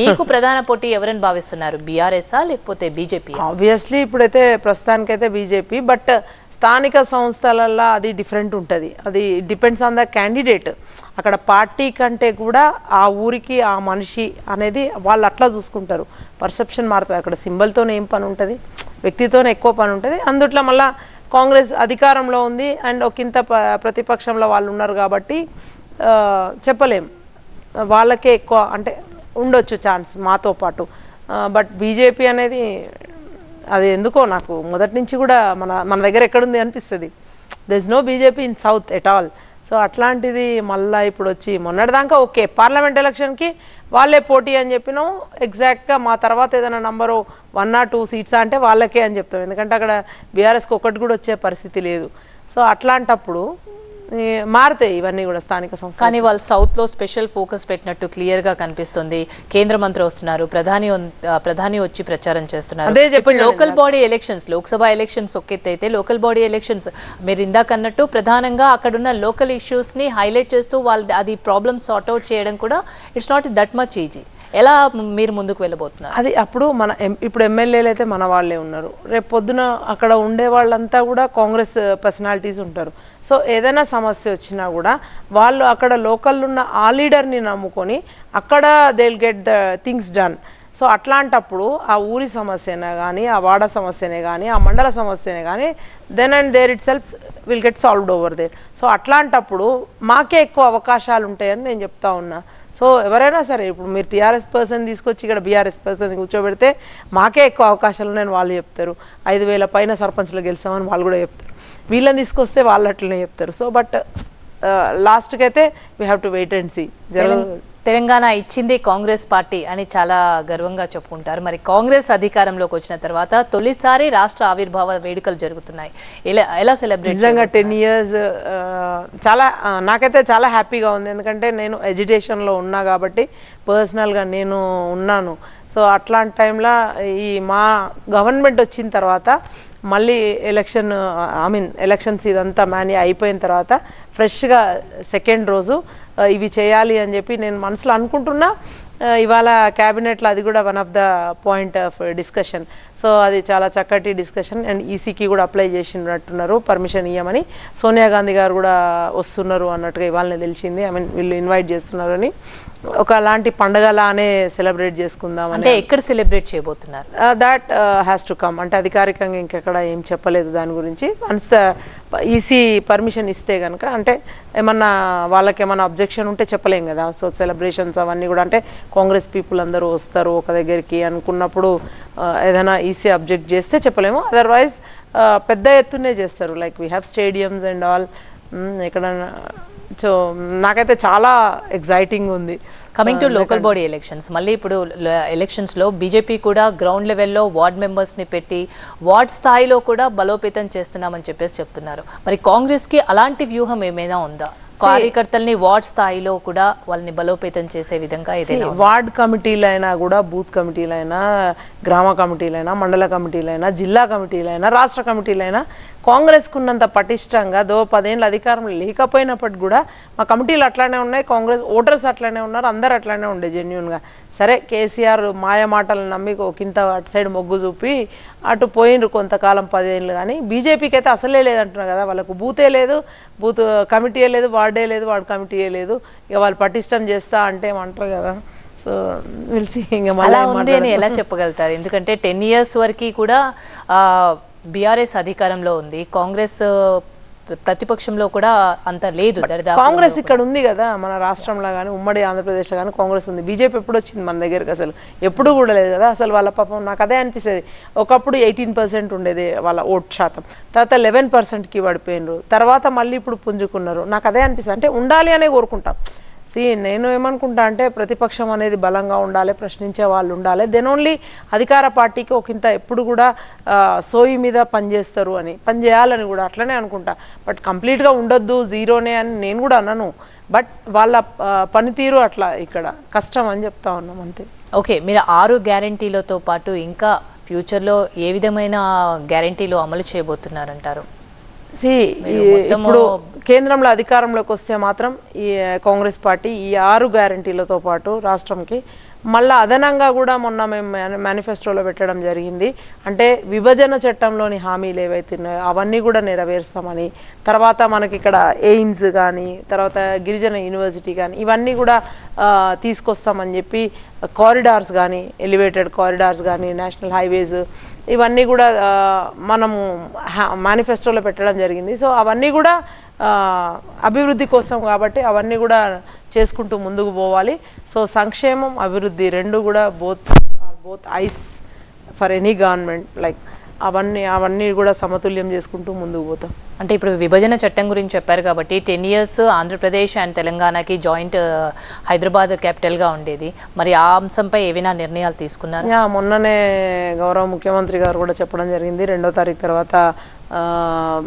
మీకు ప్రధాన పోటీ ఎవరని భావిస్తున్నారు? బీఆర్ఎస్ఆ లేకపోతే బీజేపీ? ఆబ్వియస్లీ ఇప్పుడైతే ప్రస్తుతానికైతే బీజేపీ, బట్ స్థానిక సంస్థలల్లో అది డిఫరెంట్ ఉంటుంది. అది డిపెండ్స్ ఆన్ ద క్యాండిడేట్. అక్కడ పార్టీ కంటే కూడా ఆ ఊరికి ఆ మనిషి అనేది వాళ్ళు అట్లా చూసుకుంటారు. పర్సెప్షన్ మారుతుంది. అక్కడ సింబల్తోనే ఏం పని ఉంటుంది, వ్యక్తితోనే ఎక్కువ పని ఉంటుంది. అందుట్లో మళ్ళీ కాంగ్రెస్ అధికారంలో ఉంది అండ్ ఒకంత ప్రతిపక్షంలో వాళ్ళు ఉన్నారు కాబట్టి చెప్పలేం, వాళ్ళకే ఎక్కువ అంటే ఉండొచ్చు ఛాన్స్ మాతో పాటు. బట్ బీజేపీ అనేది అది ఎందుకో నాకు మొదటి నుంచి కూడా మన దగ్గర ఎక్కడుంది అనిపిస్తుంది. There is no BJP in south at all. So అట్లాంటిది మళ్ళీ ఇప్పుడు వచ్చి మొన్నటిదాకా ఓకే పార్లమెంట్ ఎలక్షన్కి వాళ్ళే పోటీ అని చెప్పినాం. ఎగ్జాక్ట్గా మా తర్వాత ఏదైనా నంబరు 1 or 2 seats అంటే వాళ్ళకే అని చెప్తాం. ఎందుకంటే అక్కడ బీఆర్ఎస్కి ఒకటి కూడా వచ్చే పరిస్థితి లేదు. సో అట్లాంటప్పుడు మారుతాయి ఇవన్నీ కూడా స్థానిక సంస్థ. కానీ వాళ్ళు సౌత్లో స్పెషల్ ఫోకస్ పెట్టినట్టు క్లియర్గా కనిపిస్తుంది. కేంద్ర మంత్రి వస్తున్నారు, ప్రధాని వచ్చి ప్రచారం చేస్తున్నారు. ఇప్పుడు local body elections, Lok Sabha elections ఒకెత్తైతే లోకల్ బాడీ ఎలక్షన్స్ మీరు ఇందాక అన్నట్టు ప్రధానంగా అక్కడున్న లోకల్ ఇష్యూస్ని హైలైట్ చేస్తూ వాళ్ళు అది ప్రాబ్లమ్ సార్ట్అవుట్ చేయడం కూడా it's not that much easy. ఎలా మీరు ముందుకు వెళ్ళబోతున్నారు? అది అప్పుడు ఇప్పుడు ఎమ్మెల్యేలు అయితే మన వాళ్ళే ఉన్నారు. రేపు పొద్దున అక్కడ ఉండే వాళ్ళంతా కూడా కాంగ్రెస్ పర్సనాలిటీస్ ఉంటారు. సో ఏదైనా సమస్య వచ్చినా కూడా వాళ్ళు అక్కడ లోకల్ ఉన్న ఆ లీడర్ని నమ్ముకొని అక్కడ they will get the things done. So అట్లాంటప్పుడు ఆ ఊరి సమస్యనే కానీ, ఆ వాడ సమస్యనే కానీ, ఆ మండల సమస్యనే కానీ then and there itself will get solved over there. So అట్లాంటప్పుడు మాకే ఎక్కువ అవకాశాలు ఉంటాయని నేను చెప్తా ఉన్నా. సో ఎవరైనా సరే ఇప్పుడు మీరు టీఆర్ఎస్ పర్సన్ తీసుకొచ్చి ఇక్కడ బీఆర్ఎస్ పర్సన్ కూర్చోబెడితే మాకే ఎక్కువ అవకాశాలు ఉన్నాయని వాళ్ళు చెప్తారు. 5,000 పైన సర్పంచ్లు గెలిచామని వాళ్ళు కూడా చెప్తారు. వీళ్ళని తీసుకొస్తే వాళ్ళు అట్లనే చెప్తారు. సో బట్ లాస్ట్కి అయితే we have to wait and see. Telangana ఇచ్చింది కాంగ్రెస్ పార్టీ అని చాలా గర్వంగా చెప్పుకుంటారు. మరి కాంగ్రెస్ అధికారంలోకి వచ్చిన తర్వాత తొలిసారి రాష్ట్ర ఆవిర్భావ వేడుకలు జరుగుతున్నాయి. ఎలా సెలబ్రేట్? నిజంగా 10 years చాలా నాకైతే చాలా హ్యాపీగా ఉంది. ఎందుకంటే నేను ఎడ్యుకేషన్లో ఉన్నా కాబట్టి పర్సనల్గా నేను ఉన్నాను. సో అట్లాంటి టైంలో ఈ మా గవర్నమెంట్ వచ్చిన తర్వాత మళ్ళీ ఎలక్షన్స్ ఇదంతా అయిపోయిన తర్వాత ఫ్రెష్గా సెకండ్ రోజు ఇవి చేయాలి అని చెప్పి నేను మనసులో అనుకుంటున్నా. ఇవాళ క్యాబినెట్లో అది కూడా one of the point of discussion. So అది చాలా చక్కటి డిస్కషన్. అండ్ ఈసీకి కూడా అప్లై చేసినట్టున్నారు పర్మిషన్ ఇవ్వమని. సోనియా గాంధీ గారు కూడా వస్తున్నారు అన్నట్టుగా ఇవాళనే తెలిసింది. ఐ మీన్ వీళ్ళు ఇన్వైట్ చేస్తున్నారు అని. ఒక అలాంటి పండగలానే సెలబ్రేట్ చేసుకుందాం అంటే ఎక్కడ సెలబ్రేట్ చేయబోతున్నారు? That has to come. అంటే అధికారికంగా ఇంకెక్కడ ఏం చెప్పలేదు దాని గురించి. వన్స్ ఈసీ పర్మిషన్ ఇస్తే కనుక, అంటే ఏమన్నా వాళ్ళకి ఏమన్నా అబ్జెక్షన్ ఉంటే చెప్పలేం కదా. సో సెలబ్రేషన్స్ అవన్నీ కూడా, అంటే కాంగ్రెస్ పీపుల్ అందరూ వస్తారు ఒక దగ్గరికి అనుకున్నప్పుడు ఏదైనా ఈసీ అబ్జెక్ట్ చేస్తే చెప్పలేము. అదర్వైజ్ పెద్ద ఎత్తునే చేస్తారు. Like we have stadiums and all ఎక్కడ. సో నాకైతే చాలా ఎగ్జైటింగ్ ఉంది. Coming to local body elections, మళ్ళీ ఇప్పుడు ఎలక్షన్స్లో బీజేపీ కూడా గ్రౌండ్ లెవెల్లో వార్డ్ మెంబర్స్ని పెట్టి వార్డ్ స్థాయిలో కూడా బలోపేతం చేస్తున్నామని చెప్పేసి చెప్తున్నారు. మరి కాంగ్రెస్కి అలాంటి వ్యూహం ఏమైనా ఉందా? కార్యకర్తల్ని వార్డ్ స్థాయిలో కూడా వాళ్ళని బలోపేతం చేసే విధంగా ఏదైనా? వార్డ్ కమిటీలైనా కూడా, బూత్ కమిటీలైనా, గ్రామ కమిటీలైనా, మండల కమిటీలైనా, జిల్లా కమిటీలైనా, రాష్ట్ర కమిటీలైనా కాంగ్రెస్కు ఉన్నంత పటిష్టంగా 10 ఏళ్ళ అధికారం లేకపోయినప్పటికి కూడా మా కమిటీలు అట్లానే ఉన్నాయి, కాంగ్రెస్ ఓటర్స్ అట్లానే ఉన్నారు, అందరు అట్లానే ఉండే జెన్యున్గా. సరే కేసీఆర్ మాయ మాటలు నమ్మి ఒకంత అటు సైడ్ మొగ్గు చూపి అటు పోయినరు కొంతకాలం 10 ఏళ్ళు. కానీ బీజేపీకి అయితే అసలే లేదంటున్నారు కదా. వాళ్ళకు బూతే లేదు, బూత్ కమిటీయే లేదు, వార్డే లేదు, వార్డ్ కమిటీయే లేదు. ఇక వాళ్ళు పటిష్టం చేస్తా అంటే ఏమంటారు కదా. సో విల్సి ఇంకా అలా ఉంది అని ఎలా చెప్పగలుగుతారు? ఎందుకంటే 10 years వరకు కూడా బీఆర్ఎస్ అధికారంలో ఉంది, కాంగ్రెస్ ప్రతిపక్షంలో కూడా అంత లేదు. కాంగ్రెస్ ఇక్కడ ఉంది కదా మన రాష్ట్రంలో కానీ, ఉమ్మడి ఆంధ్రప్రదేశ్లో కానీ కాంగ్రెస్ ఉంది. బీజేపీ ఎప్పుడు వచ్చింది మన దగ్గరికి? అసలు ఎప్పుడు కూడా లేదు కదా. అసలు వాళ్ళ పాపం నాకు అదే అనిపిస్తుంది. ఒకప్పుడు 18% ఉండేది వాళ్ళ ఓట్ శాతం, తర్వాత 11%కి పడిపోయినారు, తర్వాత మళ్ళీ ఇప్పుడు పుంజుకున్నారు. నాకు అదే అనిపిస్తుంది. అంటే ఉండాలి అనే కోరుకుంటాం. నేను ఏమనుకుంటా అంటే ప్రతిపక్షం అనేది బలంగా ఉండాలి, ప్రశ్నించే వాళ్ళు ఉండాలి. దెన్ ఓన్లీ అధికార పార్టీకి ఒకంత ఎప్పుడు కూడా సోయి మీద పనిచేస్తారు అని, పనిచేయాలని కూడా అట్లనే అనుకుంటా. బట్ కంప్లీట్గా ఉండొద్దు, జీరోనే అని నేను కూడా అన్నాను. బట్ వాళ్ళ పనితీరు అట్లా ఇక్కడ కష్టం అని చెప్తా ఉన్నాం అంతే. ఓకే, మీరు 6 గ్యారంటీలతో పాటు ఇంకా ఫ్యూచర్లో ఏ విధమైన గ్యారంటీలు అమలు చేయబోతున్నారంటారు? ఇప్పుడు కేంద్రంలో అధికారంలోకి వస్తే మాత్రం ఈ కాంగ్రెస్ పార్టీ ఈ 6 గ్యారంటీలతో పాటు రాష్ట్రంకి మళ్ళీ అదనంగా కూడా మొన్న మేము మేనిఫెస్టోలో పెట్టడం జరిగింది. అంటే విభజన చట్టంలోని హామీలు ఏవైతే ఉన్నాయో అవన్నీ కూడా నెరవేరుస్తామని, తర్వాత మనకి ఇక్కడ ఎయిమ్స్ కానీ, తర్వాత గిరిజన యూనివర్సిటీ కానీ ఇవన్నీ కూడా తీసుకొస్తామని చెప్పి, కారిడార్స్ కానీ, ఎలివేటెడ్ కారిడార్స్ కానీ, నేషనల్ హైవేస్ ఇవన్నీ కూడా మనము మేనిఫెస్టోలో పెట్టడం జరిగింది. సో అవన్నీ కూడా అభివృద్ధి కోసం కాబట్టి అవన్నీ కూడా చేసుకుంటూ ముందుకు పోవాలి. సో సంక్షేమం, అభివృద్ధి రెండు కూడా both eyes for any government. Like అవన్నీ కూడా సమతుల్యం చేసుకుంటూ ముందుకు పోతాం. అంటే ఇప్పుడు విభజన చట్టం గురించి చెప్పారు కాబట్టి 10 years ఆంధ్రప్రదేశ్ అండ్ తెలంగాణకి జాయింట్ హైదరాబాద్ క్యాపిటల్గా ఉండేది. మరి ఆ అంశంపై ఏవైనా నిర్ణయాలు తీసుకున్నారు? మొన్ననే గౌరవ ముఖ్యమంత్రి గారు కూడా చెప్పడం జరిగింది. 2వ తారీఖు తర్వాత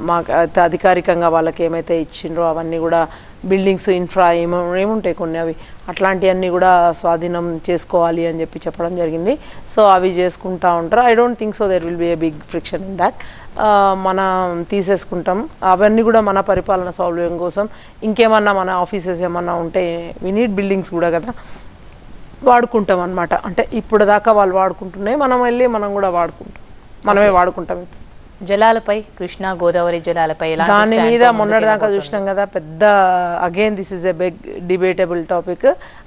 మాకు అధికారికంగా వాళ్ళకి ఏమైతే ఇచ్చిండ్రో అవన్నీ కూడా బిల్డింగ్స్, ఇన్ఫ్రా ఏముంటాయి కొన్ని అవి అట్లాంటివన్నీ కూడా స్వాధీనం చేసుకోవాలి అని చెప్పడం జరిగింది. సో అవి చేసుకుంటూ ఉంటారు. I don't think so there will be a big friction in that. మనం తీసేసుకుంటాం. అవన్నీ కూడా మన పరిపాలన సౌలభ్యం కోసం. ఇంకేమన్నా మన ఆఫీసెస్ ఏమన్నా ఉంటే వి నీడ్ బిల్డింగ్స్ కూడా కదా, వాడుకుంటాం అనమాట. అంటే ఇప్పుడు దాకా వాళ్ళు వాడుకుంటున్నాయి, మనం వెళ్ళి మనం కూడా వాడుకుంటాం, మనమే వాడుకుంటాం. ఇప్పుడు జలాలపై, కృష్ణా గోదావరి జలాలపై దాని మీద మొన్నటిదాకా చూసినాం కదా, పెద్ద again this is a big debatable topic.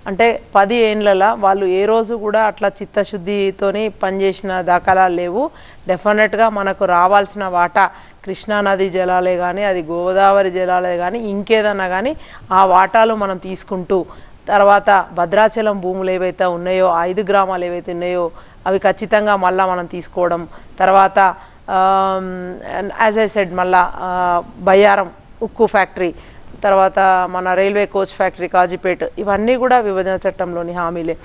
అంటే 10 ఏళ్ళలో వాళ్ళు ఏ రోజు కూడా అట్లా చిత్తశుద్ధితోని పనిచేసిన దాఖలాలు లేవు. డెఫినెట్గా మనకు రావాల్సిన వాటా కృష్ణానది జలాలే కానీ, అది గోదావరి జలాలే కానీ, ఇంకేదన్నా కానీ ఆ వాటాలు మనం తీసుకుంటూ, తర్వాత భద్రాచలం భూములు ఏవైతే ఉన్నాయో, 5 గ్రామాలు ఏవైతే ఉన్నాయో అవి ఖచ్చితంగా మళ్ళీ మనం తీసుకోవడం, తర్వాత యాజ్ ఐ సెడ్ మళ్ళా బయ్యారం ఉక్కు ఫ్యాక్టరీ, తర్వాత మన రైల్వే కోచ్ ఫ్యాక్టరీ కాజీపేట్, ఇవన్నీ కూడా విభజన చట్టంలోని హామీలే.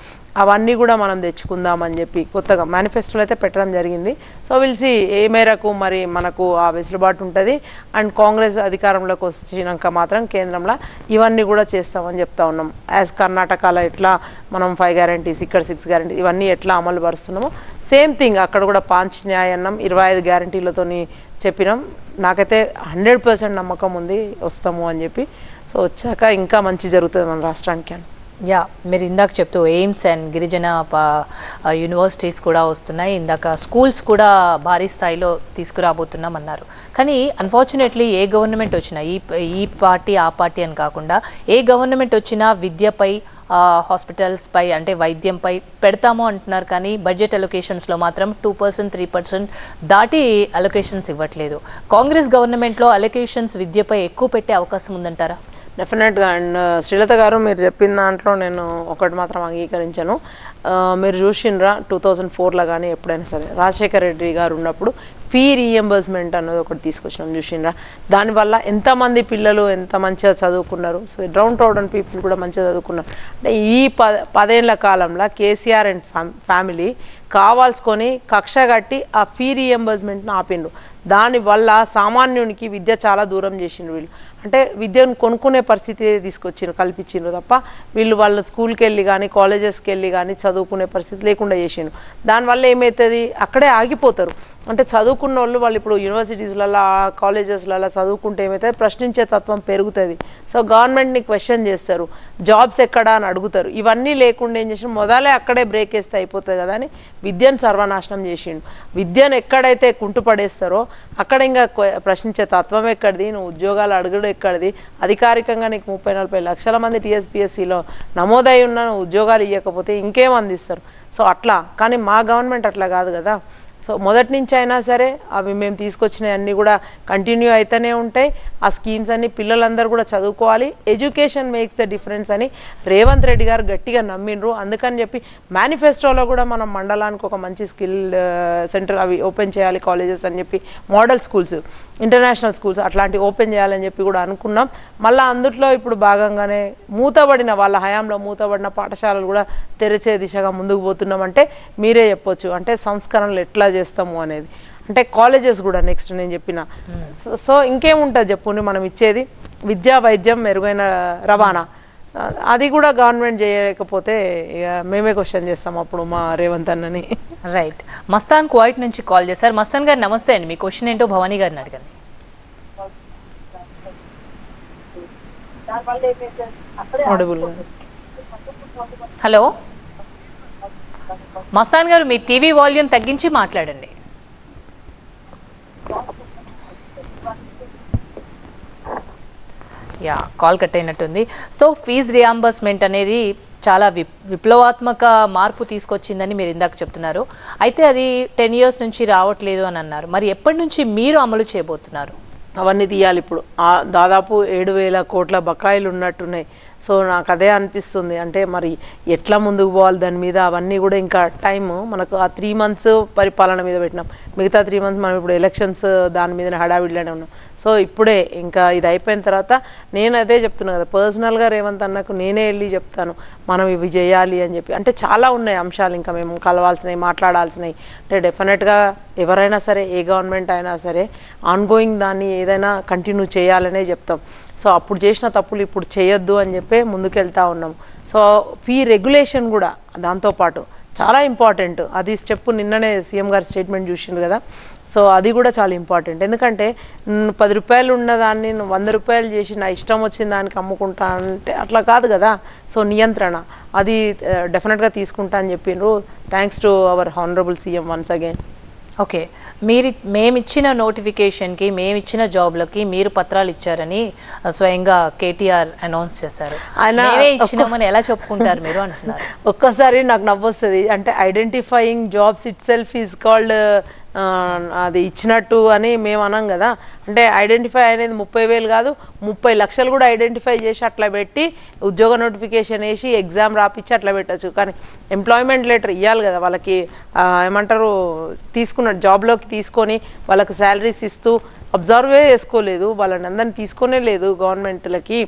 అవన్నీ కూడా మనం తెచ్చుకుందామని చెప్పి కొత్తగా మేనిఫెస్టోలో అయితే పెట్టడం జరిగింది. సో విల్సి ఏ మేరకు మరి మనకు ఆ వెసులుబాటు ఉంటుంది. అండ్ కాంగ్రెస్ అధికారంలోకి వచ్చినాక మాత్రం కేంద్రంలో ఇవన్నీ కూడా చేస్తామని చెప్తా ఉన్నాం. యాజ్ కర్ణాటకలో ఎట్లా మనం 5 గ్యారంటీస్, ఇక్కడ 6 గ్యారంటీస్ ఇవన్నీ ఎట్లా అమలు పరుస్తున్నామో సేమ్ థింగ్ అక్కడ కూడా పాంచ్ న్యాయన్నం 25 గ్యారంటీలతోని చెప్పినాం. నాకైతే 100% నమ్మకం ఉంది వస్తాము అని చెప్పి. సో వచ్చాక ఇంకా మంచి జరుగుతుంది మన రాష్ట్రానికి. యా, మీరు ఇందాక చెప్తూ ఎయిమ్స్ అండ్ గిరిజన యూనివర్సిటీస్ కూడా వస్తున్నాయి, ఇందాక స్కూల్స్ కూడా భారీ స్థాయిలో తీసుకురాబోతున్నాం అన్నారు. కానీ అన్ఫార్చునేట్లీ ఏ గవర్నమెంట్ వచ్చినా ఈ పార్టీ ఆ పార్టీ అని కాకుండా ఏ గవర్నమెంట్ వచ్చినా విద్యపై హాస్పిటల్స్ పై అంటే వైద్యంపై పెడతాము అంటున్నారు. కానీ బడ్జెట్ అలొకేషన్స్లో మాత్రం 2%, 3% దాటి అలొకేషన్స్ ఇవ్వట్లేదు. కాంగ్రెస్ గవర్నమెంట్లో అలొకేషన్స్ విద్యపై ఎక్కువ పెట్టే అవకాశం ఉందంటారా? డెఫినెట్గా. అండ్ శ్రీలత గారు మీరు చెప్పిన దాంట్లో నేను ఒకటి మాత్రం అంగీకరించాను. మీరు చూసిండ్రా 2004లో కానీ ఎప్పుడైనా సరే రాజశేఖర రెడ్డి గారు ఉన్నప్పుడు ఫీ రీఎంబర్స్మెంట్ అన్నది ఒకటి తీసుకొచ్చినాం, చూసిండ్రా. దానివల్ల ఎంతమంది పిల్లలు ఎంత మంచిగా చదువుకున్నారు. సో డౌన్ టౌన్ పీపుల్ కూడా మంచిగా చదువుకున్నారు. అంటే ఈ 10 ఏళ్ల కాలంలో కేసీఆర్ అండ్ ఫ్యామిలీ కావాల్సుకొని కక్ష కట్టి ఆ ఫీ రీఎంబర్స్మెంట్ని ఆపిండ్రు. దానివల్ల సామాన్యునికి విద్య చాలా దూరం చేసిండ్రు వీళ్ళు. అంటే విద్యను కొనుక్కునే పరిస్థితి తీసుకొచ్చిండ్రు, కల్పించిండ్రు తప్ప వీళ్ళు వాళ్ళ స్కూల్కి వెళ్ళి కానీ కాలేజెస్కి వెళ్ళి కానీ చదువుకునే పరిస్థితి లేకుండా చేసిండ్రు. దానివల్ల ఏమవుతుంది, అక్కడే ఆగిపోతారు. అంటే చదువుకున్న వాళ్ళు ఇప్పుడు యూనివర్సిటీస్లలో కాలేజెస్లలో చదువుకుంటే ఏమవుతుంది, ప్రశ్నించే తత్వం పెరుగుతుంది. సో గవర్నమెంట్ని క్వశ్చన్ చేస్తారు, జాబ్స్ ఎక్కడా అని అడుగుతారు. ఇవన్నీ లేకుండా ఏం చేసిన మొదలే అక్కడే బ్రేక్ వేస్తే అయిపోతుంది కదా అని విద్యను సర్వనాశనం చేసిండు. విద్యను ఎక్కడైతే కుంటుపడేస్తారో అక్కడ ఇంకా ప్రశ్నించే తత్వం ఎక్కడిది, నువ్వు ఉద్యోగాలు అడుగుడు ఎక్కడిది, అధికారికంగా నీకు 30-40 లక్షల మంది టీఎస్పీఎస్సీలో నమోదై ఉన్న ఉద్యోగాలు ఇవ్వకపోతే ఇంకేం అందిస్తారు. సో అట్లా. కానీ మా గవర్నమెంట్ అట్లా కాదు కదా. సో మొదటి నుంచి అయినా సరే అవి మేము తీసుకొచ్చినవి అన్నీ కూడా కంటిన్యూ అవుతూనే ఉంటాయి. ఆ స్కీమ్స్ అన్ని పిల్లలందరూ కూడా చదువుకోవాలి. ఎడ్యుకేషన్ మేక్స్ ద డిఫరెన్స్ అని రేవంత్ రెడ్డి గారు గట్టిగా నమ్మిండ్రు. అందుకని చెప్పి మేనిఫెస్టోలో కూడా మనం మండలానికి ఒక మంచి స్కిల్ సెంటర్ అవి ఓపెన్ చేయాలి, కాలేజెస్ అని చెప్పి, మోడల్ స్కూల్స్, ఇంటర్నేషనల్ స్కూల్స్ అట్లాంటివి ఓపెన్ చేయాలని చెప్పి కూడా అనుకున్నాం. మళ్ళీ అందుట్లో ఇప్పుడు భాగంగానే మూతబడిన వాళ్ళ హయాంలో మూతబడిన పాఠశాలలు కూడా తెరిచే దిశగా ముందుకు పోతున్నామంటే మీరే చెప్పొచ్చు. అంటే సంస్కరణలు ఎట్లా చేస్తాము అనేది. అంటే కాలేజెస్ కూడా నెక్స్ట్ నేను చెప్పిన. సో ఇంకేముంటుంది చెప్పుండి, మనం ఇచ్చేది విద్యా వైద్యం మెరుగైన రవాణా, అది కూడా గవర్నమెంట్ చేయలేకపోతే ఇక మేమే క్వశ్చన్ చేస్తాం అప్పుడు మా రేవంత్ అన్నని. రైట్. మస్తాన్ కువైట్ నుంచి కాల్ చేశారు. మస్తాన్ గారు నమస్తే అండి, మీ క్వశ్చన్ ఏంటో భవానీ గారిని అడగండి. హలో మస్తాన్ గారు, మీ టీవీ వాల్యూమ్ తగ్గించి మాట్లాడండి. యా, కాల్ కట్ అయినట్టుంది. సో ఫీజ్ రియంబర్స్మెంట్ అనేది చాలా విప్లవాత్మక మార్పు తీసుకొచ్చిందని మీరు ఇందాక చెప్తున్నారు. అయితే అది 10 years నుంచి రావట్లేదు అని అన్నారు. మరి ఎప్పటి నుంచి మీరు అమలు చేయబోతున్నారు? అవన్నీ తీయాలి. ఇప్పుడు దాదాపు 7,000 కోట్ల బకాయిలు ఉన్నట్టున్నాయి. సో నాకు అదే అనిపిస్తుంది. అంటే మరి ఎట్లా ముందుకు పోవాలి దాని మీద, అవన్నీ కూడా ఇంకా టైము మనకు ఆ 3 months పరిపాలన మీద పెట్టినాం. మిగతా 3 months మనం ఇప్పుడు ఎలక్షన్స్ దాని మీద హడావిడిలోనే ఉన్నాం. సో ఇప్పుడే ఇంకా ఇది అయిపోయిన తర్వాత నేను అదే చెప్తున్నాను కదా, పర్సనల్గా రేవంత్ అన్నకు నేనే వెళ్ళి చెప్తాను మనం ఇవి చేయాలి అని చెప్పి. అంటే చాలా ఉన్నాయి అంశాలు ఇంకా మేము కలవాల్సినవి, మాట్లాడాల్సినవి. అంటే డెఫినెట్గా ఎవరైనా సరే, ఏ గవర్నమెంట్ అయినా సరే ఆన్గోయింగ్ దాన్ని ఏదైనా కంటిన్యూ చేయాలనే చెప్తాం. సో అప్పుడు చేసిన తప్పులు ఇప్పుడు చేయొద్దు అని చెప్పి ముందుకెళ్తా ఉన్నాం. సో ఫీ రెగ్యులేషన్ కూడా దాంతోపాటు చాలా ఇంపార్టెంట్. అది స్టెప్ నిన్ననే సీఎం గారు స్టేట్మెంట్ చూసిండ్రు కదా. సో అది కూడా చాలా ఇంపార్టెంట్. ఎందుకంటే 10 రూపాయలు ఉన్నదాన్ని 100 రూపాయలు చేసి నా ఇష్టం వచ్చిన దానికి అమ్ముకుంటా అంటే అట్లా కాదు కదా. సో నియంత్రణ అది డెఫినెట్గా తీసుకుంటా అని చెప్పిండ్రు. Thanks to our honourable CM once again. Okay, మేమిచ్చిన నోటిఫికేషన్కి, మేమిచ్చిన జాబ్లకి మీరు పత్రాలు ఇచ్చారని స్వయంగా కేటీఆర్ అనౌన్స్ చేశారు. మేమే ఇచ్చినామని ఎలా చెప్పుకుంటారు మీరు అంటున్నారు. ఒక్కసారి నాకు నవ్వొస్తుంది. అంటే identifying jobs it self is called అది ఇచ్చినట్టు అని మేము అన్నాం కదా. అంటే ఐడెంటిఫై అనేది 30,000 కాదు, 30 లక్షలు కూడా ఐడెంటిఫై చేసి అట్లా పెట్టి ఉద్యోగ నోటిఫికేషన్ వేసి ఎగ్జామ్ రాపిచ్చి అట్లా పెట్టచ్చు. కానీ ఎంప్లాయ్మెంట్ లెటర్ ఇవ్వాలి కదా వాళ్ళకి, ఏమంటారు, తీసుకున్న జాబ్లోకి తీసుకొని వాళ్ళకి శాలరీస్ ఇస్తూ అబ్జర్వే చేసుకోలేదు, వాళ్ళని అందరినీ తీసుకునే లేదు గవర్నమెంట్లకి.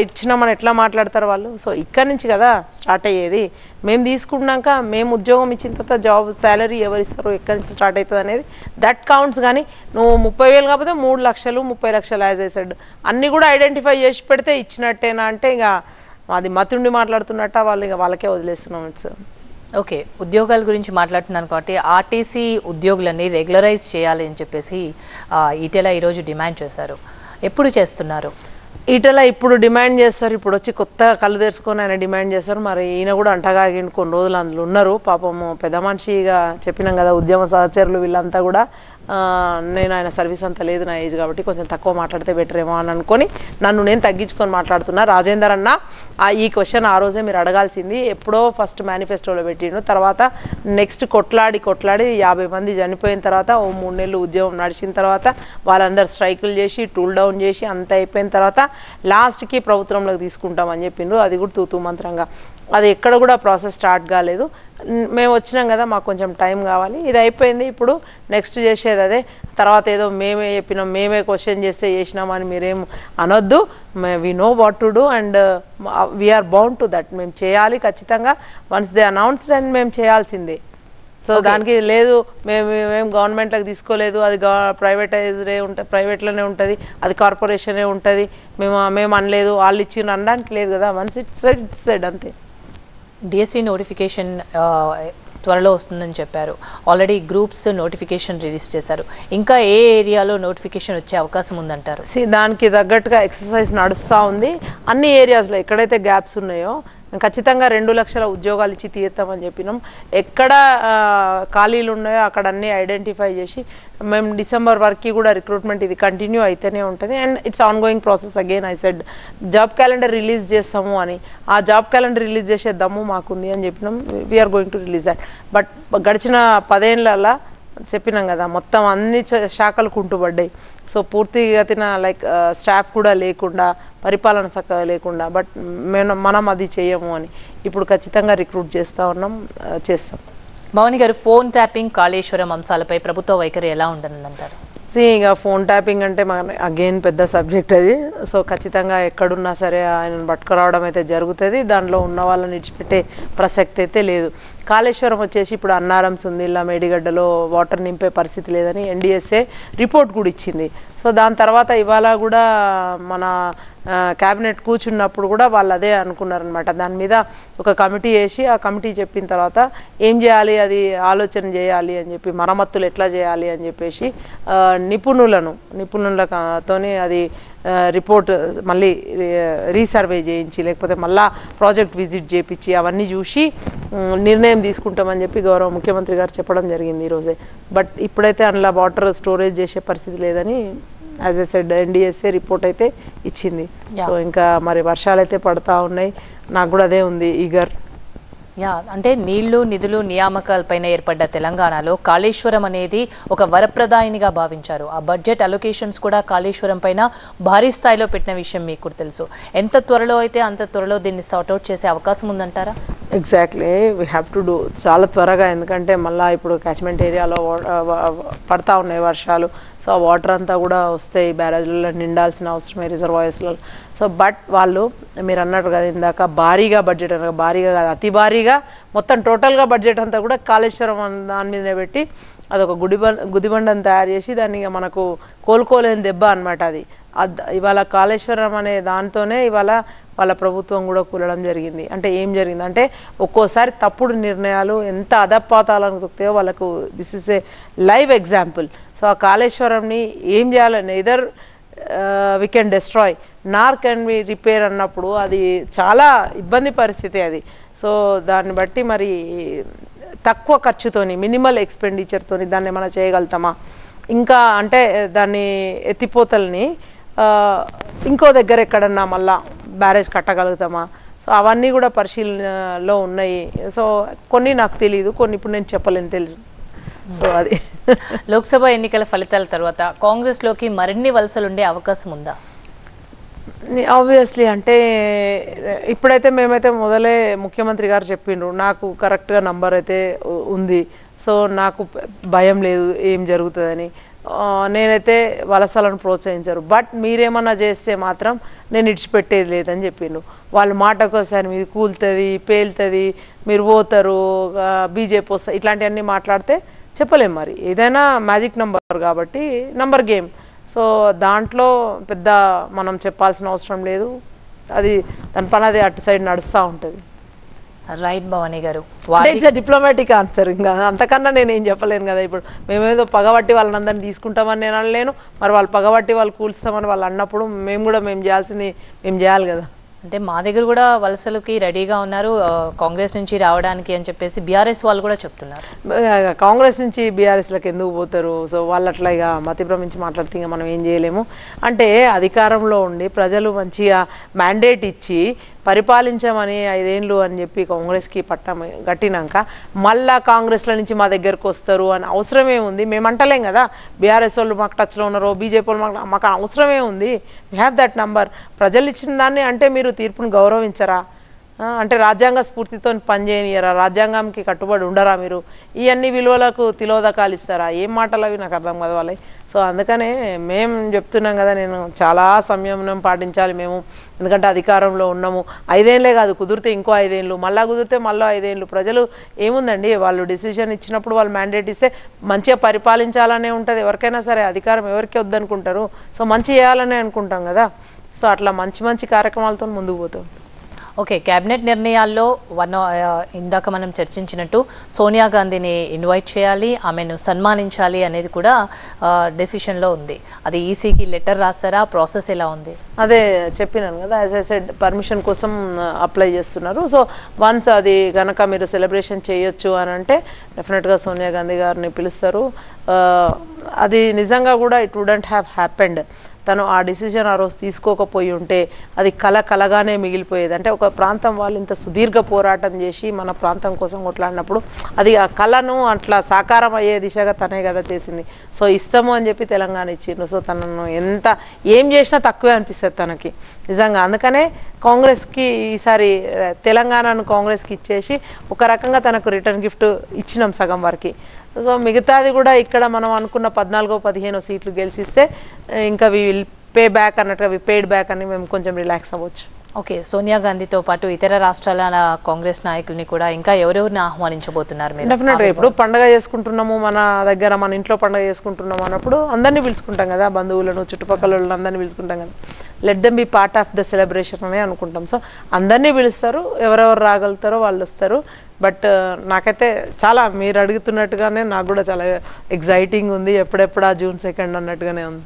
ఇచ్చినామని ఎట్లా మాట్లాడతారు వాళ్ళు. సో ఇక్కడి నుంచి కదా స్టార్ట్ అయ్యేది. మేము తీసుకున్నాక మేము ఉద్యోగం ఇచ్చిన తర్వాత జాబ్ శాలరీ ఎవరు ఇస్తారో ఎక్కడి నుంచి స్టార్ట్ అవుతుంది అనేది దట్ కౌంట్స్. కానీ నువ్వు 30,000 కాకపోతే 3 లక్షలు 30 లక్షలు యాజ్ ఐ సెడ్ అన్నీ కూడా ఐడెంటిఫై చేసి పెడితే ఇచ్చినట్టేనా అంటే ఇక అది మతుండి మాట్లాడుతున్నట్ట వాళ్ళు, ఇక వాళ్ళకే వదిలేస్తున్నాం. ఇట్స్ ఓకే, ఉద్యోగాల గురించి మాట్లాడుతున్నాను కాబట్టి ఆర్టీసీ ఉద్యోగులని రెగ్యులరైజ్ చేయాలి అని చెప్పేసి ఈటెల ఈరోజు డిమాండ్ చేశారు. ఎప్పుడు చేస్తున్నారు? ఈటల ఇప్పుడు డిమాండ్ చేస్తారు, ఇప్పుడు వచ్చి కొత్త కళ్ళు తెరుచుకొని ఆయన డిమాండ్ చేస్తారు. మరి ఈయన కూడా అంటగాగిండు, కొన్ని రోజులు అందులో ఉన్నారు పాపము. పెద్ద మనిషిగా చెప్పినాం కదా, ఉద్యమ సహచరులు వీళ్ళంతా కూడా నేను ఆయన సర్వీస్ అంత లేదు నా ఏజ్ కాబట్టి కొంచెం తక్కువ మాట్లాడితే బెటర్ ఏమో అని అనుకొని నన్ను నేను తగ్గించుకొని మాట్లాడుతున్నా. రాజేందర్ అన్న ఈ క్వశ్చన్ ఆ రోజే మీరు అడగాల్సింది. ఎప్పుడో ఫస్ట్ మేనిఫెస్టోలో పెట్టిండు, తర్వాత నెక్స్ట్ కొట్లాడి 50 మంది చనిపోయిన తర్వాత 3 నెలలు ఉద్యమం నడిచిన తర్వాత వాళ్ళందరూ స్ట్రైకులు చేసి టూల్ డౌన్ చేసి అంత అయిపోయిన తర్వాత లాస్ట్కి ప్రభుత్వంలోకి తీసుకుంటామని చెప్పిండ్రు. అది కూడా తూతూ మంత్రంగా, అది ఎక్కడ కూడా ప్రాసెస్ స్టార్ట్ కాలేదు. మేము వచ్చినాం కదా, మాకు కొంచెం టైం కావాలి. ఇది అయిపోయింది, ఇప్పుడు నెక్స్ట్ చేసేది అదే. తర్వాత ఏదో మేమే చెప్పినాం, మేమే క్వశ్చన్ చేస్తే చేసినామని మీరేం అనొద్దు. We know what to do and we are bound to that. మేము చేయాలి ఖచ్చితంగా. వన్స్ దే అనౌన్స్డ్ అండ్ మేము చేయాల్సిందే. సో దానికి లేదు మేము గవర్నమెంట్లకు తీసుకోలేదు, అది ప్రైవేటైజ్డే ఉంటుంది, ప్రైవేట్లోనే ఉంటుంది, అది కార్పొరేషనే ఉంటుంది, మేము అనలేదు, వాళ్ళు ఇచ్చిన అనడానికి లేదు కదా. వన్స్ ఇట్స్ సెడ్ అంతే. డిఎస్సి నోటిఫికేషన్ త్వరలో వస్తుందని చెప్పారు. ఆల్రెడీ గ్రూప్స్ నోటిఫికేషన్ రిలీజ్ చేశారు. ఇంకా ఏ ఏరియాలో నోటిఫికేషన్ వచ్చే అవకాశం ఉందంటారు? దానికి తగ్గట్టుగా ఎక్సర్సైజ్ నడుస్తూ ఉంది. అన్ని ఏరియాస్లో ఎక్కడైతే గ్యాప్స్ ఉన్నాయో ఖచ్చితంగా 2 లక్షల ఉద్యోగాలు ఇచ్చి తీరుతామని చెప్పినాం. ఎక్కడ ఖాళీలు ఉన్నాయో అక్కడ అన్నీ ఐడెంటిఫై చేసి మేము డిసెంబర్ వరకు కూడా రిక్రూట్మెంట్ ఇది కంటిన్యూ అయితేనే ఉంటుంది. And it's on going process. Again I said job calendar release చేస్తాము అని, ఆ జాబ్ క్యాలెండర్ రిలీజ్ చేసే దమ్ము మాకుంది అని చెప్పినాం. We are going to release that. But గడిచిన 10 ఏళ్ళ చెప్పినాం కదా, మొత్తం అన్ని శాఖలు కుంటుపడ్డాయి. సో పూర్తిగతిన లైక్ స్టాఫ్ కూడా లేకుండా, పరిపాలన చక్కగా లేకుండా. బట్ మనం అది చేయము అని ఇప్పుడు ఖచ్చితంగా రిక్రూట్ చేస్తూ ఉన్నాం, చేస్తాం. భవాని గారు, ఫోన్ ట్యాపింగ్, కాళేశ్వరం అంశాలపై ప్రభుత్వ వైఖరి ఎలా ఉండనుందంటారు? ఇక ఫోన్ ట్యాపింగ్ అంటే మన అగైన్ పెద్ద సబ్జెక్ట్ అది. సో ఖచ్చితంగా ఎక్కడున్నా సరే ఆయనను పట్టుకురావడం అయితే జరుగుతుంది. దాంట్లో ఉన్న వాళ్ళని విడిచిపెట్టే ప్రసక్తి అయితే లేదు. కాళేశ్వరం వచ్చేసి ఇప్పుడు అన్నారం సుందిల్లా మేడిగడ్డలో వాటర్ నింపే పరిస్థితి లేదని ఎన్డీఎస్ఏ రిపోర్ట్ కూడా ఇచ్చింది. సో దాని తర్వాత ఇవాళ కూడా మన క్యాబినెట్ కూర్చున్నప్పుడు కూడా వాళ్ళు అదే అనుకున్నారనమాట. దాని మీద ఒక కమిటీ వేసి ఆ కమిటీ చెప్పిన తర్వాత ఏం చేయాలి, అది ఆలోచన చేయాలి అని చెప్పి, మరమ్మతులు ఎట్లా చేయాలి అని చెప్పేసి నిపుణులతోని అది రిపోర్ట్ మళ్ళీ రీసర్వే చేయించి, లేకపోతే మళ్ళా ప్రాజెక్ట్ విజిట్ చేయించి అవన్నీ చూసి నిర్ణయం తీసుకుంటామని చెప్పి గౌరవ ముఖ్యమంత్రి గారు చెప్పడం జరిగింది ఈరోజే. బట్ ఇప్పుడైతే అందులో వాటర్ స్టోరేజ్ చేసే పరిస్థితి లేదని as a said NDSA report అయితే ఇచ్చింది. సో ఇంకా మరి వర్షాలు అయితే పడతా ఉన్నాయి, నాకు కూడా అదే ఉంది ఈగర్. అంటే నీళ్లు నిధులు నియామకాలపైన ఏర్పడ్డ తెలంగాణలో కాళేశ్వరం అనేది ఒక వరప్రదాయినిగా భావించారు. ఆ బడ్జెట్ అలొకేషన్స్ కూడా కాళేశ్వరం పైన భారీ స్థాయిలో పెట్టిన విషయం మీకు తెలుసు. ఎంత త్వరలో అయితే అంత త్వరలో దీన్ని సార్ట్అవుట్ చేసే అవకాశం ఉందంటారా? Exactly, we have to do చాలా త్వరగా. ఎందుకంటే మళ్ళీ ఇప్పుడు క్యాచ్మెంట్ ఏరియాలో పడతా ఉన్నాయి వర్షాలు. సో ఆ వాటర్ అంతా కూడా వస్తాయి, బ్యారేజ్లలో నిండాల్సిన అవసరమే, రిజర్వాయర్స్లలో. సో బట్ వాళ్ళు మీరు అన్నట్టు కదా ఇందాక, భారీగా బడ్జెట్ అనగా, భారీగా కాదు అతి భారీగా, మొత్తం టోటల్గా బడ్జెట్ అంతా కూడా కాళేశ్వరం దాని మీదనే పెట్టి అదొక గుదిబండను తయారు చేసి దాన్ని మనకు కోలుకోలేని దెబ్బ అనమాట అది. ఇవాళ కాళేశ్వరం అనే దాంతోనే ఇవాళ వాళ్ళ ప్రభుత్వం కూడా కూలడం జరిగింది. అంటే ఏం జరిగింది అంటే, ఒక్కోసారి తప్పుడు నిర్ణయాలు ఎంత అధపాతాలను తొక్కుతాయో వాళ్ళకు this is a live example. So ఆ కాళేశ్వరంని ఏం చేయాలని, either we can destroy Nar can we repair అన్నప్పుడు అది చాలా ఇబ్బంది పరిస్థితి అది. సో దాన్ని బట్టి మరి తక్కువ ఖర్చుతోని, మినిమల్ ఎక్స్పెండిచర్తోని దాన్ని ఏమైనా చేయగలుగుతామా, ఇంకా అంటే దాన్ని ఎత్తిపోతల్ని ఇంకో దగ్గర ఎక్కడన్నా మళ్ళా బ్యారేజ్ కట్టగలుగుతామా. సో అవన్నీ కూడా పరిశీలనలో ఉన్నాయి. సో కొన్ని నాకు తెలియదు, కొన్ని ఇప్పుడు నేను చెప్పలేను, తెలుసు. సో అది లోక్సభ ఎన్నికల ఫలితాల తర్వాత కాంగ్రెస్లోకి మరిన్ని వలసలు ఉండే అవకాశం ఉందా? ఆబ్వియస్లీ, అంటే ఇప్పుడైతే మేమైతే మొదలే ముఖ్యమంత్రి గారు చెప్పిండ్రు, నాకు కరెక్ట్గా నంబర్ అయితే ఉంది. సో నాకు భయం లేదు ఏం జరుగుతుందని. నేనైతే వలసలను ప్రోత్సహించారు. బట్ మీరేమన్నా చేస్తే మాత్రం నేను ఇడిచిపెట్టేది లేదని చెప్పిండ్రు. వాళ్ళ మాటకోసారి మీది కూలుతుంది, పేలుతుంది, మీరు పోతారు, బీజేపీ వస్తారు, ఇట్లాంటివన్నీ మాట్లాడితే చెప్పలేం. మరి ఏదైనా మ్యాజిక్ నంబర్ కాబట్టి నంబర్ గేమ్. సో దాంట్లో పెద్ద మనం చెప్పాల్సిన అవసరం లేదు, అది దాని పని అది అటు సైడ్ నడుస్తూ ఉంటుంది. రైట్ భవానీ గారు. It's a diplomatic answer. ఇంకా అంతకన్నా నేను ఏం చెప్పలేను కదా. ఇప్పుడు మేమేదో పగబట్టి వాళ్ళని అందరినీ తీసుకుంటామని నేను అనలేను, మరి వాళ్ళు పగబట్టి వాళ్ళు కూల్స్తామని వాళ్ళు అన్నప్పుడు మేము చేయాల్సింది మేము చేయాలి కదా. అంటే మా దగ్గర కూడా వలసలకి రెడీగా ఉన్నారు కాంగ్రెస్ నుంచి రావడానికి అని చెప్పేసి బీఆర్ఎస్ వాళ్ళు కూడా చెప్తున్నారు. కాంగ్రెస్ నుంచి బీఆర్ఎస్లకు ఎందుకు పోతారు? సో వాళ్ళు అట్లా ఇక మతిభ్రమించి మాట్లాడితే ఇంకా మనం ఏం చేయలేము. అంటే అధికారంలో ఉండి ప్రజలు మంచిగా మ్యాండేట్ ఇచ్చి పరిపాలించమని 5 ఏళ్ళు అని చెప్పి కాంగ్రెస్కి పట్టం కట్టినాక మళ్ళా కాంగ్రెస్ల నుంచి మా దగ్గరకు వస్తారు అని అవసరమే ఉంది? మేము అంటలేం కదా బీఆర్ఎస్ వాళ్ళు మాకు టచ్లో ఉన్నారు, బీజేపీ వాళ్ళు మాకు అవసరమే ఉంది. We have that number. ప్రజలు ఇచ్చిన దాన్ని అంటే మీరు తీర్పును గౌరవించరా? అంటే రాజ్యాంగ స్ఫూర్తితో పనిచేయనియరా? రాజ్యాంగంకి కట్టుబడి ఉండరా? మీరు ఇవన్నీ విలువలకు తిలోదకాలు ఇస్తారా? ఏం మాటలు అవి నాకు అర్థం కాదు వాళ్ళవి. సో అందుకనే మేము చెప్తున్నాం కదా, నేను చాలా సంయమనం పాటించాలి మేము, ఎందుకంటే అధికారంలో ఉన్నాము. 5 ఏళ్ళే కాదు, కుదిరితే ఇంకో 5 ఏళ్ళు, మళ్ళీ కుదిరితే మళ్ళీ 5 ఏళ్ళు. ప్రజలు ఏముందండి, వాళ్ళు డిసిషన్ ఇచ్చినప్పుడు వాళ్ళు మ్యాండేట్ ఇస్తే మంచిగా పరిపాలించాలనే ఉంటుంది. ఎవరికైనా సరే అధికారం ఎవరికి వద్దనుకుంటారు? సో మంచి చేయాలనే అనుకుంటాం కదా. సో అట్లా మంచి కార్యక్రమాలతో ముందుకు పోతాం. ఓకే, కేబినెట్ నిర్ణయాల్లో ఇందాక మనం చర్చించినట్టు సోనియా గాంధీని ఇన్వైట్ చేయాలి, ఆమెను సన్మానించాలి అనేది కూడా డెసిషన్లో ఉంది. అది ఈసీకి లెటర్ రాస్తారా? ప్రాసెస్ ఎలా ఉంది? అదే చెప్పినాను కదా, యాజ్ ఐ సెడ్ పర్మిషన్ కోసం అప్లై చేస్తున్నారు. సో వన్స్ అది కనుక మీరు సెలబ్రేషన్ చేయొచ్చు అని అంటే డెఫినెట్గా సోనియా గాంధీ గారిని పిలుస్తారు. అది నిజంగా కూడా ఇట్ వుడెంట్ హ్యావ్ హ్యాపెండ్. తను ఆ డిసిజన్ ఆ రోజు తీసుకోకపోయి ఉంటే అది కలగానే మిగిలిపోయేది. అంటే ఒక ప్రాంతం వాళ్ళు ఇంత సుదీర్ఘ పోరాటం చేసి మన ప్రాంతం కోసం కొట్లాడినప్పుడు అది ఆ కళను అట్లా సాకారం అయ్యే దిశగా తనే కదా చేసింది. సో ఇష్టము అని చెప్పి తెలంగాణ ఇచ్చిండ్రు. సో తనను ఏం చేసినా తక్కువే అనిపిస్తుంది తనకి నిజంగా. అందుకనే కాంగ్రెస్కి ఈసారి తెలంగాణను కాంగ్రెస్కి ఇచ్చేసి ఒక రకంగా తనకు రిటర్న్ గిఫ్ట్ ఇచ్చినాం సగం వరకు. సో మిగతాది కూడా ఇక్కడ మనం అనుకున్న 14-15 సీట్లు గెలిచిస్తే ఇంకా వి విల్ పే బ్యాక్ అన్నట్టుగా, వి పేడ్ బ్యాక్ అని మేము కొంచెం రిలాక్స్ అవ్వచ్చు. ఓకే, సోనియా గాంధీతో పాటు ఇతర రాష్ట్రాల కాంగ్రెస్ నాయకుల్ని కూడా ఇంకా ఎవరెవరిని ఆహ్వానించబోతున్నారు మీరు? డెఫినెట్గా ఇప్పుడు పండుగ చేసుకుంటున్నాము, మన దగ్గర మన ఇంట్లో పండుగ చేసుకుంటున్నాము అన్నప్పుడు అందరినీ పిలుచుకుంటాం కదా, బంధువులను చుట్టుపక్కల వాళ్ళని అందరినీ పిలుచుకుంటాం కదా. Let them be part of the celebration అని అనుకుంటాం. సో అందరినీ పిలుస్తారు, ఎవరెవరు రాగలుగుతారో వాళ్ళు వస్తారు. బట్ నాకైతే చాలా మీరు అడుగుతున్నట్టుగానే నాకు కూడా చాలా ఎగ్జైటింగ్ ఉంది. ఎప్పుడెప్పుడా June 2 అన్నట్టుగానే ఉంది.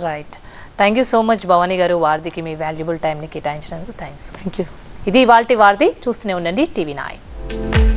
Right, thank you so much Bhavani గారు, వార్దికి మీ వాల్యుబుల్ టైంని కేటాయించినందుకు థ్యాంక్స్. Thank you. ఇది ఇవాల్టి వార్ది. చూస్తూనే ఉండండి TV9.